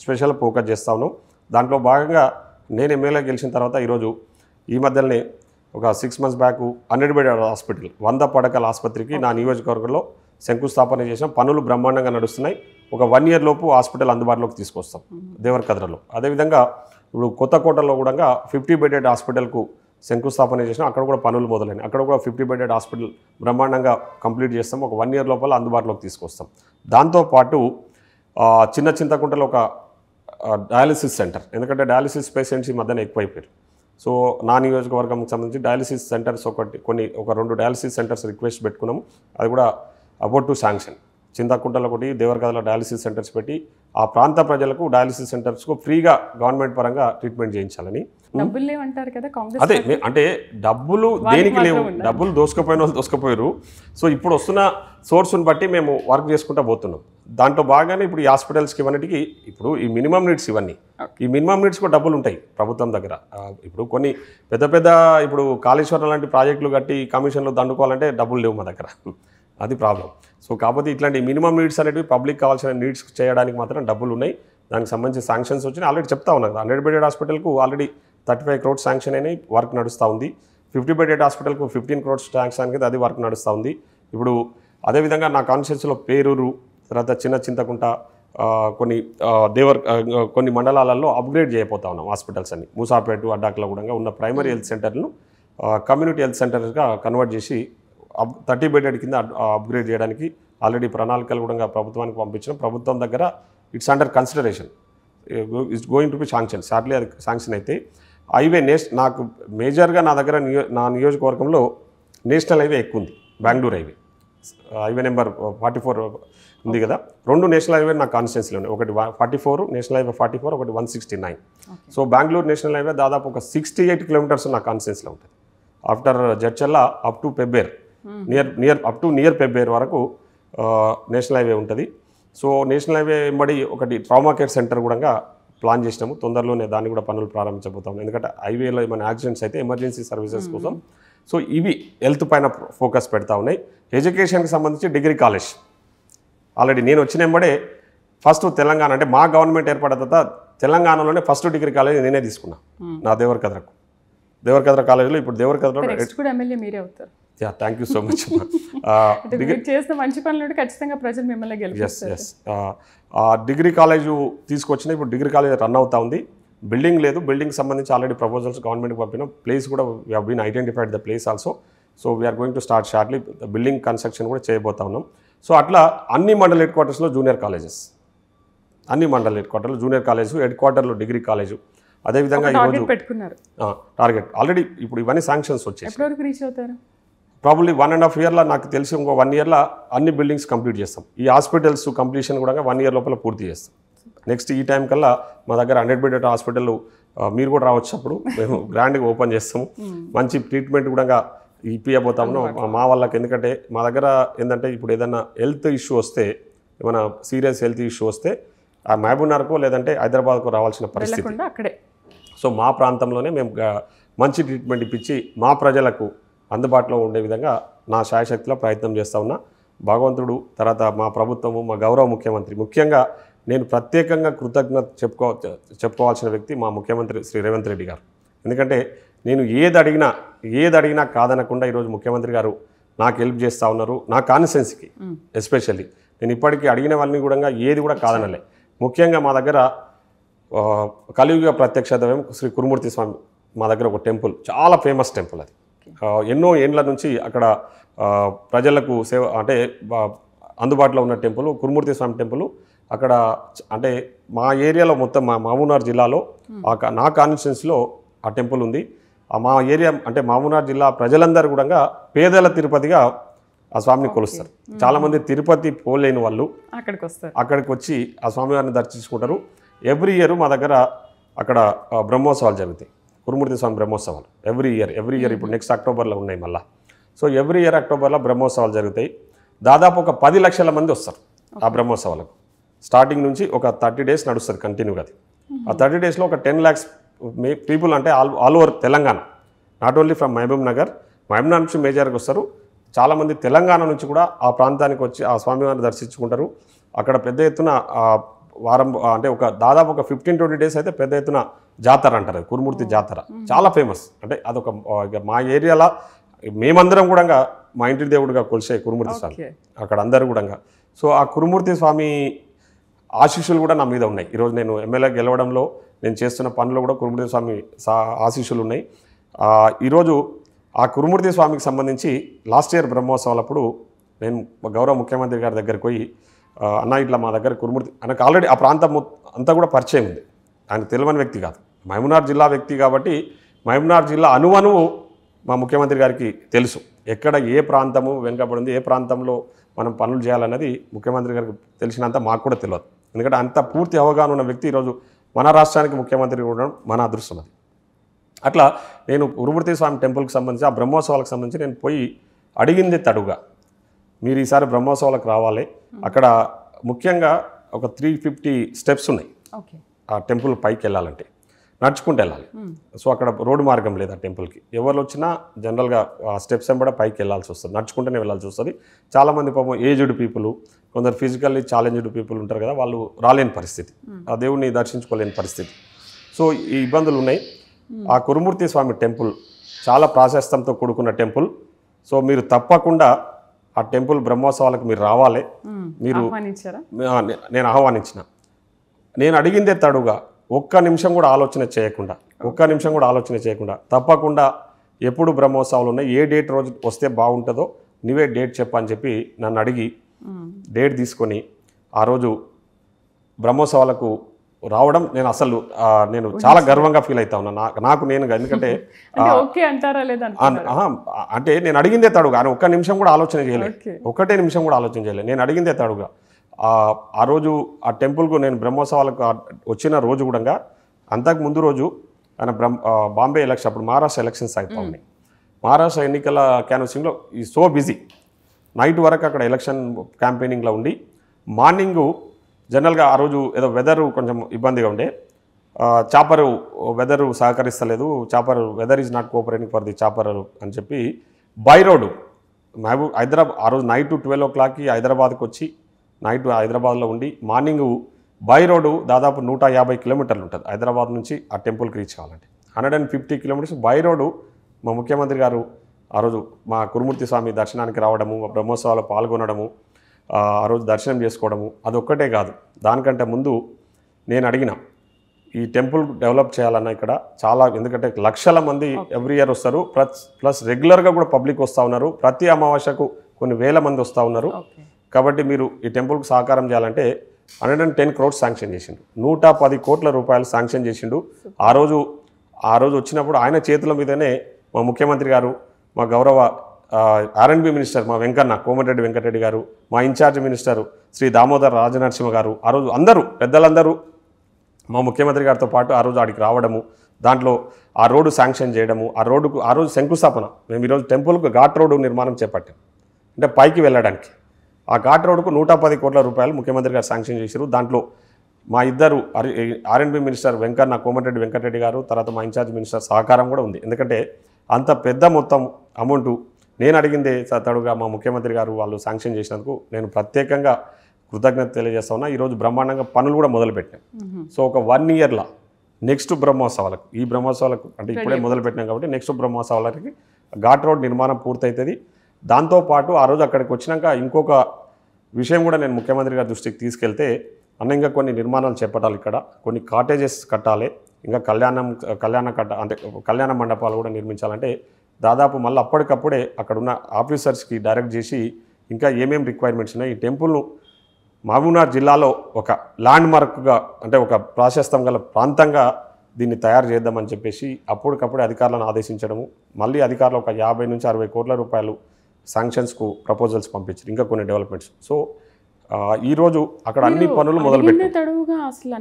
స్పెషల్ ఫోకస్ చేస్తా ఉన్నాం. దాంట్లో భాగంగా నేను ఎమ్మెల్యే గెలిచిన తర్వాత ఈరోజు ఈ మధ్యలోనే ఒక 6 months బ్యాక్ 100 బెడ్ హాస్పిటల్ 100 పడకల ఆసుపత్రికి నా నియోజకవర్గంలో శంకుస్థాపన చేసిన పనులు బ్రహ్మాండంగా నడుస్తున్నాయి. ఒక 1 year లోపు హాస్పిటల్ అందుబాటులోకి తీసుకొస్తాం దేవరకద్రలో. అదేవిధంగా ఇప్పుడు కొత్తకోటలో కూడా 50 bedded హాస్పిటల్కు శంకుస్థాపన చేసినాం. అక్కడ కూడా పనులు మొదలైనవి. అక్కడ కూడా 50 bedded హాస్పిటల్ బ్రహ్మాండంగా కంప్లీట్ చేస్తాం. ఒక 1 year లోపల అందుబాటులోకి తీసుకొస్తాం. దాంతోపాటు చిన్న చింతకుంటలో ఒక డయాలసిస్ సెంటర్, ఎందుకంటే డయాలసిస్ పేషెంట్స్ ఈ మధ్యన ఎక్కువైపోయారు. సో నా నియోజకవర్గంకి సంబంధించి డయాలసిస్ సెంటర్స్ ఒక 2 డయాలసిస్ సెంటర్స్ రిక్వెస్ట్ పెట్టుకున్నాము. అది కూడా అబౌట్ టు శాంక్షన్. చింతకుంటలో ఒకటి, దేవరకద్రలో డయాలసిస్ సెంటర్స్ పెట్టి ఆ ప్రాంత ప్రజలకు డయాలసిస్ సెంటర్స్కు ఫ్రీగా గవర్నమెంట్ పరంగా ట్రీట్మెంట్ చేయించాలని. డబ్బులు లేవంటారు కదా కాంగ్రెస్. అదే అంటే డబ్బులు దేనికి లేవు, డబ్బులు దోసుకుపోయిన వాళ్ళు దోసుకుపోయారు. సో ఇప్పుడు వస్తున్న సోర్స్ని బట్టి మేము వర్క్ చేసుకుంటూ పోతున్నాం. దాంట్లో బాగానే ఇప్పుడు ఈ హాస్పిటల్స్కి ఇవన్నిటికి ఇప్పుడు ఈ మినిమం నీడ్స్ ఇవన్నీ, ఈ మినిమం నీడ్స్ కూడా డబ్బులు ఉంటాయి ప్రభుత్వం దగ్గర. ఇప్పుడు కొన్ని పెద్ద పెద్ద ఇప్పుడు కాళేశ్వరం లాంటి ప్రాజెక్టులు కట్టి కమిషన్లు దండుకోవాలంటే డబ్బులు లేవు మా దగ్గర, అది ప్రాబ్లం. సో కాకపోతే ఇట్లాంటి మినిమం నీడ్స్ అనేవి పబ్లిక్ కావాల్సిన నీడ్స్ చేయడానికి మాత్రం డబ్బులు ఉన్నాయి. దానికి సంబంధించి శాంక్షన్స్ వచ్చినాయి. ఆల్రెడీ చెప్తా ఉన్నాను, 100 bedded హాస్పిటల్కు ఆల్రెడీ 35 crores శాంక్షన్ అయినాయి, వర్క్ నడుస్తూ ఉంది. 50 bedded హాస్పిటల్కు 15 crores శాంక్షన్ అయితే అది వర్క్ నడుస్తూ ఉంది. ఇప్పుడు అదేవిధంగా నా కాన్స్టిట్యూన్సీలో పేరూరు, తర్వాత చిన్న చింతకుంట, కొన్ని మండలాలలో అప్గ్రేడ్ చేయబోతా ఉన్నాం హాస్పిటల్స్ అన్ని. మూసాపేట, అడ్డాకులో కూడా ఉన్న ప్రైమరీ హెల్త్ సెంటర్ను కమ్యూనిటీ హెల్త్ సెంటర్గా కన్వర్ట్ చేసి 30 bedded కింద అప్గ్రేడ్ చేయడానికి ఆల్రెడీ ప్రణాళికలు కూడా ప్రభుత్వానికి పంపించడం. ప్రభుత్వం దగ్గర it's under consideration, it's going to be sanction. Shortly అది శాంక్షన్ అయితే హైవే నాకు మేజర్గా నా దగ్గర నా నియోజకవర్గంలో నేషనల్ హైవే ఎక్కువ ఉంది. బెంగళూరు హైవే నెంబర్ 44 ఉంది కదా. 2 నేషనల్ హైవే నా కాన్స్టిట్యున్సీలో ఉన్నాయి. ఒకటి 44 నేషనల్ హైవే 44, ఒకటి 169. సో బెంగళూరు నేషనల్ హైవే దాదాపు ఒక 68 kilometers నా కాన్స్టిట్యున్సీలో ఉంటుంది. After Jadcherla up to Pebbair, near Pebbair వరకు నేషనల్ హైవే ఉంటుంది. సో నేషనల్ హైవే వెంబడి ఒకటి ట్రామా కేర్ సెంటర్ కూడా ప్లాన్ చేసినాము. తొందరలోనే దాన్ని కూడా పనులు ప్రారంభించబోతాం. ఎందుకంటే హైవేలో ఏమైనా యాక్సిడెంట్స్ అయితే ఎమర్జెన్సీ సర్వీసెస్ కోసం. సో ఇవి హెల్త్ పైన ఫోకస్ పెడతా ఉన్నాయి. ఎడ్యుకేషన్కి సంబంధించి డిగ్రీ కాలేజ్ ఆల్రెడీ నేను వచ్చిన వెంబడే ఫస్ట్ తెలంగాణ, అంటే మా గవర్నమెంట్ ఏర్పడిన తర్వాత తెలంగాణలోనే ఫస్ట్ డిగ్రీ కాలేజ్ నేనే తీసుకున్నా నా దేవరకద్ర కాలేజీలో. ఇప్పుడు దేవరకద్రలో ఎమ్మెల్యే మీరే అవుతారు. Thank you so much. చేసిన మంచి పనులు ఖచ్చితంగా ప్రజలు మిమ్మల్ని గెలిపిస్తారు. డిగ్రీ కాలేజు తీసుకొచ్చిన, ఇప్పుడు డిగ్రీ కాలేజ్ రన్ అవుతా ఉంది. బిల్డింగ్ లేదు, బిల్డింగ్ సంబంధించి ఆల్రెడీ ప్రపోజల్స్ గవర్నమెంట్కి పంపినాం. ప్లేస్ కూడా we have been identified the place also. So we are going to start shortly building construction కూడా చేయబోతా ఉన్నాం. సో అట్లా అన్ని మండల్ హెడ్ క్వార్టర్స్లో జూనియర్ కాలేజెస్, అన్ని మండల్ హెడ్ క్వార్టర్లో జూనియర్ కాలేజు, హెడ్ క్వార్టర్లో డిగ్రీ కాలేజు. అదేవిధంగా ఈరోజు టార్గెట్ ఆల్రెడీ ఇప్పుడు ఇవన్నీ శాంక్షన్స్ వచ్చాయి. ప్రాబబ్లీ 1.5 yearలో నాకు తెలిసి ఇంకో 1 yearలో అన్ని బిల్డింగ్స్ కంప్లీట్ చేస్తాం. ఈ హాస్పిటల్స్ కంప్లీషన్ కూడా 1 year లోపల పూర్తి చేస్తాం. నెక్స్ట్ ఈ టైం కల్లా మా దగ్గర 100 bedded హాస్పిటల్ మీరు కూడా రావచ్చు. అప్పుడు మేము గ్రాండ్గా ఓపెన్ చేస్తాము. మంచి ట్రీట్మెంట్ కూడా ఇప్పియబోతాము మా వాళ్ళకి. ఎందుకంటే మా దగ్గర ఏంటంటే ఇప్పుడు ఏదైనా హెల్త్ ఇష్యూ వస్తే, ఏమైనా సీరియస్ హెల్త్ ఇష్యూ వస్తే ఆ మహబూబ్నగర్కో లేదంటే హైదరాబాద్కో రావాల్సిన పరిస్థితి అక్కడే. సో మా ప్రాంతంలోనే మేము మంచి ట్రీట్మెంట్ ఇప్పించి మా ప్రజలకు అందుబాటులో ఉండే విధంగా నా శాయశక్తిలో ప్రయత్నం చేస్తూ ఉన్నా. భగవంతుడు, తర్వాత మా ప్రభుత్వము, మా గౌరవ ముఖ్యమంత్రి, ముఖ్యంగా నేను ప్రత్యేకంగా కృతజ్ఞత చెప్పుకోవాల్సిన వ్యక్తి మా ముఖ్యమంత్రి శ్రీ రేవంత్ రెడ్డి గారు. ఎందుకంటే నేను ఏది అడిగినా కాదనకుండా ఈరోజు ముఖ్యమంత్రి గారు నాకు హెల్ప్ చేస్తూ ఉన్నారు. నా కాన్స్టిట్యున్సీకి ఎస్పెషల్లీ నేను ఇప్పటికీ అడిగిన వాళ్ళని కూడా ఏది కూడా కాదనలే. ముఖ్యంగా మా దగ్గర కలియుగ ప్రత్యక్ష దైవం శ్రీ కురుమూర్తి స్వామి మా దగ్గర ఒక టెంపుల్, చాలా ఫేమస్ టెంపుల్. అది ఎన్నో ఏండ్ల నుంచి అక్కడ ప్రజలకు సేవ అంటే అందుబాటులో ఉన్న టెంపుల్ కురుమూర్తి స్వామి టెంపుల్. అక్కడ అంటే మా ఏరియాలో మొత్తం మా మహబూబ్నగర్ జిల్లాలో నా కాన్స్టిట్యున్సీలో ఆ టెంపుల్ ఉంది. మా ఏరియా అంటే మహబూబ్నగర్ జిల్లా ప్రజలందరూ కూడా పేదల తిరుపతిగా ఆ స్వామిని కొలుస్తారు. చాలామంది తిరుపతి పోలేని వాళ్ళు అక్కడికి వచ్చి ఆ స్వామివారిని దర్శించుకుంటారు. ఎవ్రీ ఇయర్ మా దగ్గర అక్కడ బ్రహ్మోత్సవాలు జరుగుతాయి, కురుమూర్తి స్వామి బ్రహ్మోత్సవాలు. ఎవ్రీ ఇయర్ ఇప్పుడు నెక్స్ట్ అక్టోబర్లో ఉన్నాయి మళ్ళీ. సో ఎవ్రీ ఇయర్ అక్టోబర్లో బ్రహ్మోత్సవాలు జరుగుతాయి. దాదాపు ఒక 10 లక్షల మంది వస్తారు ఆ బ్రహ్మోత్సవాలకు. స్టార్టింగ్ నుంచి ఒక 30 days నడుస్తుంది కంటిన్యూగా. ఆ 30 daysలో ఒక 10 lakhs పీపుల్, అంటే all over Telangana, not only from Mahabubnagar నుంచి మేజర్గా వస్తారు. చాలామంది తెలంగాణ నుంచి కూడా ఆ ప్రాంతానికి వచ్చి ఆ స్వామివారిని దర్శించుకుంటారు. అక్కడ పెద్ద ఎత్తున వారం అంటే ఒక దాదాపు ఒక 15-20 డేస్ అయితే పెద్ద ఎత్తున జాతర అంటారు, కురుమూర్తి జాతర చాలా ఫేమస్. అంటే అదొక ఇక మా ఏరియాలో మేమందరం కూడా మా ఇంటి దేవుడిగా కొలిసే కురుమూర్తి స్వామి అక్కడ అందరూ కూడా. సో ఆ కురుమూర్తి స్వామి ఆశీస్సులు కూడా నా మీద ఉన్నాయి. ఈరోజు నేను ఎమ్మెల్యే గెలవడంలో నేను చేస్తున్న పనులు కూడా కురుమూర్తి స్వామి ఆశీస్సులు ఉన్నాయి. ఈరోజు ఆ కురుమూర్తి స్వామికి సంబంధించి లాస్ట్ ఇయర్ బ్రహ్మోత్సవాలప్పుడు నేను గౌరవ ముఖ్యమంత్రి గారి దగ్గరికి పోయి, అన్న ఇట్లా మా దగ్గర కురుమూర్తి ఆయనకు ఆల్రెడీ ఆ ప్రాంతం అంతా కూడా పరిచయం ఉంది, ఆయన తెలియని వ్యక్తి కాదు, మహబూబ్నగర్ జిల్లా వ్యక్తి కాబట్టి మహబూబ్నగర్ జిల్లా అణువణువు మా ముఖ్యమంత్రి గారికి తెలుసు. ఎక్కడ ఏ ప్రాంతము వెనుకబడింది, ఏ ప్రాంతంలో మనం పనులు చేయాలన్నది ముఖ్యమంత్రి గారికి తెలిసినంత మాకు కూడా తెలియదు. ఎందుకంటే అంత పూర్తి అవగాహన ఉన్న వ్యక్తి ఈరోజు మన రాష్ట్రానికి ముఖ్యమంత్రి ఉండడం మన అదృష్టం అది. అట్లా నేను కురుమూర్తి స్వామి టెంపుల్కి సంబంధించి ఆ బ్రహ్మోత్సవాలకు సంబంధించి నేను పోయి అడిగింది తడుగా, మీరు ఈసారి బ్రహ్మోత్సవాలకు రావాలి, అక్కడ ముఖ్యంగా ఒక 350 స్టెప్స్ ఉన్నాయి ఆ టెంపుల్ పైకి వెళ్ళాలంటే, నడుచుకుంటూ వెళ్ళాలి. సో అక్కడ రోడ్డు మార్గం లేదు ఆ టెంపుల్కి, ఎవరు వచ్చినా జనరల్గా ఆ స్టెప్స్ వెంబడ పైకి వెళ్ళాల్సి వస్తుంది, నడుచుకుంటూనే వెళ్ళాల్సి వస్తుంది. చాలామంది పాపం ఏజ్డ్ పీపుల్, కొందరు ఫిజికల్లీ ఛాలెంజ్డ్ పీపుల్ ఉంటారు కదా, వాళ్ళు రాలేని పరిస్థితి, ఆ దేవుడిని దర్శించుకోలేని పరిస్థితి. సో ఈ ఇబ్బందులు ఉన్నాయి. ఆ కురుమూర్తి స్వామి టెంపుల్ చాలా ప్రాశస్తంతో కూడుకున్న టెంపుల్. సో మీరు తప్పకుండా ఆ టెంపుల్ బ్రహ్మోత్సవాలకు మీరు రావాలి. మీరు నేను ఆహ్వానించిన, నేను అడిగిందే తడుగా ఒక్క నిమిషం కూడా ఆలోచన చేయకుండా తప్పకుండా ఎప్పుడు బ్రహ్మోత్సవాలు ఉన్నాయి, ఏ డేట్ రోజు వస్తే బాగుంటుందో నువ్వే డేట్ చెప్పని చెప్పి నన్ను అడిగి డేట్ తీసుకొని ఆ రోజు బ్రహ్మోత్సవాలకు రావడం నేను చాలా గర్వంగా ఫీల్ అవుతా ఉన్నా నాకు నేనుగా. ఎందుకంటే అంటే నేను అడిగిందే తడుగా, ఆయన ఒక్క నిమిషం కూడా ఆలోచన చేయలేదు, ఒకటే నిమిషం కూడా ఆలోచన చేయలేదు, నేను అడిగిందే తడుగా. ఆ రోజు ఆ టెంపుల్కు నేను బ్రహ్మోత్సవాలకు వచ్చిన రోజు కూడా, అంతకు ముందు రోజు ఆయన బాంబే ఎలక్షన్ అప్పుడు మహారాష్ట్ర ఎలక్షన్స్ అవుతా ఉన్నాయి. మహారాష్ట్ర ఎన్నికల క్యాన్వసింగ్లో ఈ సో బిజీ, నైట్ వరకు అక్కడ ఎలక్షన్ క్యాంపెయినింగ్లో ఉండి, మార్నింగు జనరల్గా ఆ రోజు ఏదో వెదరు కొంచెం ఇబ్బందిగా ఉండే, చాపరు వెదరు సహకరిస్తలేదు, weather is not cooperating for the chopper అని చెప్పి బై రోడ్డు హైదరాబాద్ ఆ రోజు నైట్ 12 o'clockకి హైదరాబాద్కి వచ్చి నైట్ హైదరాబాద్లో ఉండి, మార్నింగు బై రోడ్డు దాదాపు 150 కిలోమీటర్లు ఉంటుంది హైదరాబాద్ నుంచి ఆ టెంపుల్కి రీచ్ కావాలంటే, 150 కిలోమీటర్స్ బై రోడ్డు. మా ముఖ్యమంత్రి గారు ఆ రోజు మా కురుమూర్తి స్వామి దర్శనానికి రావడము, బ్రహ్మోత్సవాల్లో పాల్గొనడము, ఆ రోజు దర్శనం చేసుకోవడము, అదొక్కటే కాదు, దానికంటే ముందు నేను అడిగిన ఈ టెంపుల్ డెవలప్ చేయాలన్నా ఇక్కడ చాలా, ఎందుకంటే లక్షల మంది ఎవ్రీ ఇయర్ వస్తారు, ప్లస్ రెగ్యులర్గా కూడా పబ్లిక్ వస్తూ ఉన్నారు, ప్రతి అమావాస్యకు కొన్ని వేల మంది వస్తూ ఉన్నారు. కాబట్టి మీరు ఈ టెంపుల్కి సహకారం చేయాలంటే 110 crores శాంక్షన్ చేసిండు, 110 కోట్ల రూపాయలు శాంక్షన్ చేసిండు. ఆ రోజు వచ్చినప్పుడు ఆయన చేతుల మీదనే మా ముఖ్యమంత్రి గారు, మా గౌరవ R&B మినిస్టర్ మా కోమటిరెడ్డి వెంకటరెడ్డి గారు, మా ఇన్ఛార్జ్ మినిస్టర్ శ్రీ దామోదర్ రాజనరసింహ గారు, ఆ రోజు అందరూ పెద్దలందరూ మా ముఖ్యమంత్రి గారితో పాటు ఆ రోజు ఆడికి రావడము, దాంట్లో ఆ రోడ్డు శాంక్షన్ చేయడము, ఆ రోజు శంకుస్థాపన, మేము ఈరోజు టెంపుల్కు ఘాట్ రోడ్డు నిర్మాణం చేపట్టాం, అంటే పైకి వెళ్ళడానికి ఆ ఘాట్ రోడ్డుకు 110 కోట్ల రూపాయలు ముఖ్యమంత్రి గారు శాంక్షన్ చేశారు. దాంట్లో మా ఇద్దరు R&B మినిస్టర్ కోమటిరెడ్డి వెంకటరెడ్డి గారు, తర్వాత మా ఇన్ఛార్జ్ మినిస్టర్ సహకారం కూడా ఉంది. ఎందుకంటే అంత పెద్ద మొత్తం అమౌంట్ నేను అడిగిందే తడుగా మా ముఖ్యమంత్రి గారు వాళ్ళు శాంక్షన్ చేసినందుకు నేను ప్రత్యేకంగా కృతజ్ఞత తెలియజేస్తా ఉన్నా. ఈరోజు బ్రహ్మాండంగా పనులు కూడా మొదలుపెట్టాం. సో ఒక 1 yearలో నెక్స్ట్ బ్రహ్మోత్సవాలకు, ఈ బ్రహ్మోత్సవాలకు అంటే ఇప్పుడే మొదలుపెట్టినాం కాబట్టి నెక్స్ట్ బ్రహ్మోత్సవాలకి ఘాట్ రోడ్ నిర్మాణం పూర్తవుతుంది. దాంతోపాటు ఆ రోజు అక్కడికి వచ్చినాక ఇంకొక విషయం కూడా నేను ముఖ్యమంత్రి గారి దృష్టికి తీసుకెళ్తే, అన్న ఇంకా కొన్ని నిర్మాణాలు చేపట్టాలి, ఇక్కడ కొన్ని కాటేజెస్ కట్టాలి, ఇంకా కళ్యాణ మండపాలు కూడా నిర్మించాలంటే దాదాపు మళ్ళీ అప్పటికప్పుడే అక్కడ ఉన్న ఆఫీసర్స్కి డైరెక్ట్ చేసి ఇంకా ఏమేమి రిక్వైర్మెంట్స్ ఉన్నాయి, ఈ టెంపుల్ను మహబూబ్నగర్ జిల్లాలో ఒక ల్యాండ్ మార్క్గా అంటే ఒక ప్రాశస్తం గల ప్రాంతంగా దీన్ని తయారు చేద్దామని చెప్పేసి అప్పటికప్పుడే అధికారులను ఆదేశించడము, మళ్ళీ అధికారులు ఒక 50 నుంచి 60 కోట్ల రూపాయలు శాంక్షన్స్కు ప్రపోజల్స్ పంపించారు, ఇంకా కొన్ని డెవలప్మెంట్స్. సో ఈరోజు అక్కడ అన్ని పనులు మొదలుపెట్టారు. తడువుగా అసలు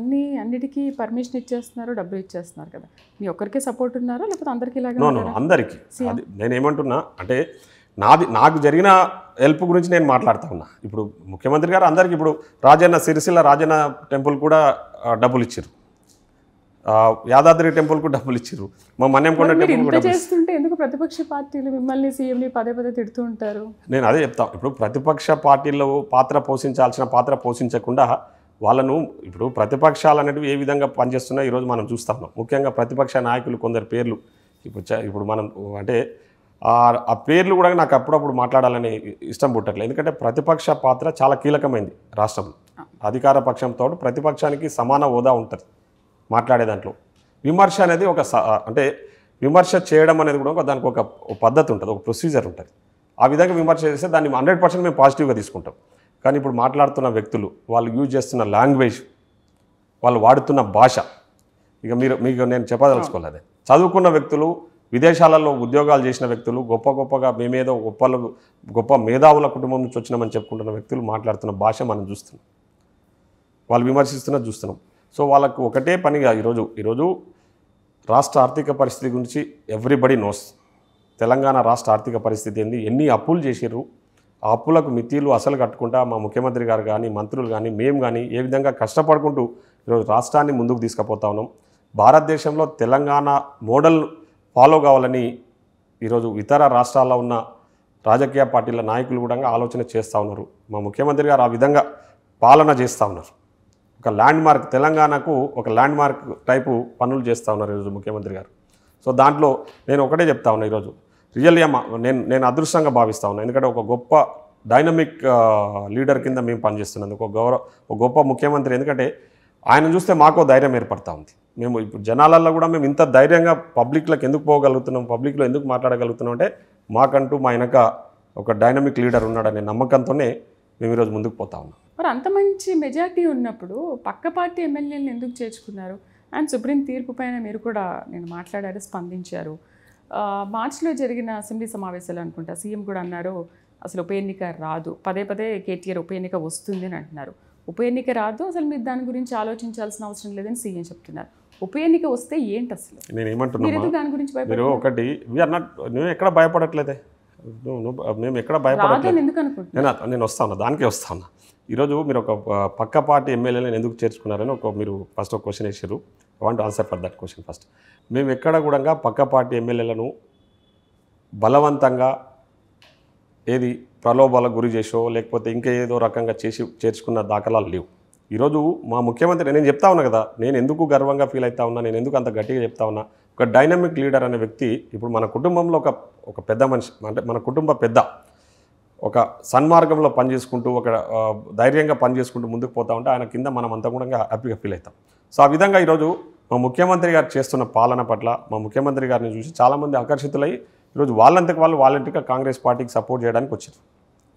అన్నిటికీ పర్మిషన్ ఇచ్చేస్తున్నారు, డబ్బులు ఇచ్చేస్తున్నారు కదా, మీ ఒక్కరికే సపోర్ట్ ఉన్నారా లేకపోతే అందరికీ ఇలాగే? అందరికీ. అది నేనేమంటున్నా అంటే నాకు జరిగిన హెల్ప్ గురించి నేను మాట్లాడుతూ ఉన్నా. ఇప్పుడు ముఖ్యమంత్రి గారు అందరికీ, ఇప్పుడు సిరిసిల్ల రాజన్న టెంపుల్ కూడా డబ్బులు ఇచ్చారు, యాదాద్రి టెంపుల్కు డబ్బులు ఇచ్చారు, మా మన్యంకొండ టెంపుల్ కూడా చేస్తుంటే ఎందుకు ప్రతిపక్ష పార్టీలు మిమ్మల్ని సీఎంని పదే తిడుతూ ఉంటారు? నేను అదే చెప్తాను. ఇప్పుడు ప్రతిపక్ష పార్టీల్లో పాత్ర పోషించాల్సిన పాత్ర పోషించకుండా వాళ్ళను ఇప్పుడు ప్రతిపక్షాలు అనేటివి ఏ విధంగా పనిచేస్తున్నాయో ఈరోజు మనం చూస్తా ఉన్నాం. ముఖ్యంగా ప్రతిపక్ష నాయకులు కొందరు పేర్లు ఇప్పుడు మనం అంటే ఆ పేర్లు కూడా నాకు అప్పుడప్పుడు మాట్లాడాలని ఇష్టం పుట్టట్లేదు. ఎందుకంటే ప్రతిపక్ష పాత్ర చాలా కీలకమైంది రాష్ట్రంలో. అధికార పక్షంతో ప్రతిపక్షానికి సమాన హోదా ఉంటుంది మాట్లాడే దాంట్లో. విమర్శ అనేది అంటే విమర్శ చేయడం అనేది కూడా దానికి ఒక పద్ధతి ఉంటుంది, ఒక ప్రొసీజర్ ఉంటుంది. ఆ విధంగా విమర్శ చేస్తే దాన్ని 100% మేము పాజిటివ్గా తీసుకుంటాం. కానీ ఇప్పుడు మాట్లాడుతున్న వ్యక్తులు, వాళ్ళు యూజ్ చేస్తున్న లాంగ్వేజ్, వాళ్ళు వాడుతున్న భాష, ఇక మీకు నేను చెప్పదలుచుకోలేదు. చదువుకున్న వ్యక్తులు, విదేశాలలో ఉద్యోగాలు చేసిన వ్యక్తులు, గొప్పగా మేమేదో గొప్ప మేధావుల కుటుంబం నుంచి వచ్చినామని చెప్పుకుంటున్న వ్యక్తులు మాట్లాడుతున్న భాష మనం చూస్తున్నాం, వాళ్ళు విమర్శిస్తున్నది చూస్తున్నాం. సో వాళ్ళకు ఒకటే పనిగా ఈరోజు రాష్ట్ర ఆర్థిక పరిస్థితి గురించి ఎవ్రీబడి నోస్. తెలంగాణ రాష్ట్ర ఆర్థిక పరిస్థితి ఏంది, ఎన్ని అప్పులు చేసిర్రు, ఆ అప్పులకు మితీలు అసలు కట్టుకుంటా మా ముఖ్యమంత్రి గారు కానీ, మంత్రులు కానీ, మేము కానీ ఏ విధంగా కష్టపడుకుంటూ ఈరోజు రాష్ట్రాన్ని ముందుకు తీసుకుపోతా ఉన్నాం. భారతదేశంలో తెలంగాణ మోడల్ ఫాలో కావాలని ఈరోజు ఇతర రాష్ట్రాల్లో ఉన్న రాజకీయ పార్టీల నాయకులు కూడా ఆలోచన చేస్తూ ఉన్నారు. మా ముఖ్యమంత్రి గారు ఆ విధంగా పాలన చేస్తూ ఉన్నారు. ఒక ల్యాండ్ మార్క్, తెలంగాణకు ఒక ల్యాండ్ మార్క్ టైపు పనులు చేస్తూ ఉన్నారు ఈరోజు ముఖ్యమంత్రి గారు. సో దాంట్లో నేను ఒకటే చెప్తా ఉన్నా, ఈరోజు రియల్లీ నేను అదృష్టంగా భావిస్తూ ఉన్నాను. ఎందుకంటే ఒక గొప్ప డైనమిక్ లీడర్ కింద మేము పనిచేస్తున్నందుకు ఒక గొప్ప ముఖ్యమంత్రి. ఎందుకంటే ఆయన చూస్తే మాకో ధైర్యం ఏర్పడతా ఉంది. మేము ఇప్పుడు జనాలల్లో కూడా మేము ఇంత ధైర్యంగా పబ్లిక్లోకి ఎందుకు పోగలుగుతున్నాం, పబ్లిక్లో ఎందుకు మాట్లాడగలుగుతున్నాం అంటే మాకంటూ మా వెనక ఒక డైనమిక్ లీడర్ ఉన్నాడనే నమ్మకంతోనే మేము ఈరోజు ముందుకు పోతా ఉన్నాం. మరి అంత మంచి మెజార్టీ ఉన్నప్పుడు పక్క పార్టీ ఎమ్మెల్యేలను ఎందుకు చేర్చుకున్నారు? అండ్ సుప్రీం తీర్పు పైన మీరు కూడా నేను మాట్లాడారు, స్పందించారు. మార్చిలో జరిగిన అసెంబ్లీ సమావేశాలు అనుకుంటా సీఎం కూడా అన్నారు అసలు ఉప ఎన్నిక రాదు, పదే కేటీఆర్ ఉప ఎన్నిక వస్తుంది అని అంటున్నారు. ఉప ఎన్నిక రాదు, అసలు మీరు దాని గురించి ఆలోచించాల్సిన అవసరం లేదని సీఎం చెప్తున్నారు. ఉప ఎన్నిక వస్తే ఏంటి అసలు? నేను ఏమంటున్నా, దాని గురించి మీరు ఒకటి నువ్వు ఎక్కడ భయపడట్లేదే, మేము ఎక్కడ భయపడట్లేదు. ఎందుకు అనుకుంటున్నాను నేను వస్తా ఉన్నా, దానికే వస్తా ఉన్నా. ఈరోజు మీరు ఒక పక్క పార్టీ ఎమ్మెల్యేలను ఎందుకు చేర్చుకున్నారని మీరు ఫస్ట్ ఒక క్వశ్చన్ వేసారు. I want answer for that question first. మేము ఎక్కడ కూడా పక్క పార్టీ ఎమ్మెల్యేలను బలవంతంగా ఏది ప్రలోభాలకు గురి చేసో లేకపోతే ఇంకా ఏదో రకంగా చేర్చుకున్న దాఖలాలు లేవు. ఈరోజు మా ముఖ్యమంత్రి, నేను చెప్తా ఉన్నా కదా, నేను ఎందుకు గర్వంగా ఫీల్ అవుతా ఉన్నా, నేను ఎందుకు అంత గట్టిగా చెప్తా ఉన్నా, ఒక డైనమిక్ లీడర్ అనే వ్యక్తి ఇప్పుడు మన కుటుంబంలో ఒక పెద్ద మనిషి, అంటే మన కుటుంబ పెద్ద, ఒక సన్మార్గంలో పనిచేసుకుంటూ ఒక ధైర్యంగా పనిచేసుకుంటూ ముందుకు పోతా ఉంటే ఆయన కింద మనం అంతా కూడా హ్యాపీగా ఫీల్ అవుతాం. సో ఆ విధంగా ఈరోజు మా ముఖ్యమంత్రి గారు చేస్తున్న పాలన పట్ల మా ముఖ్యమంత్రి గారిని చూసి చాలామంది ఆకర్షితులై ఈరోజు వాళ్ళంతకు వాళ్ళు వాలంటీర్గా కాంగ్రెస్ పార్టీకి సపోర్ట్ చేయడానికి వచ్చారు.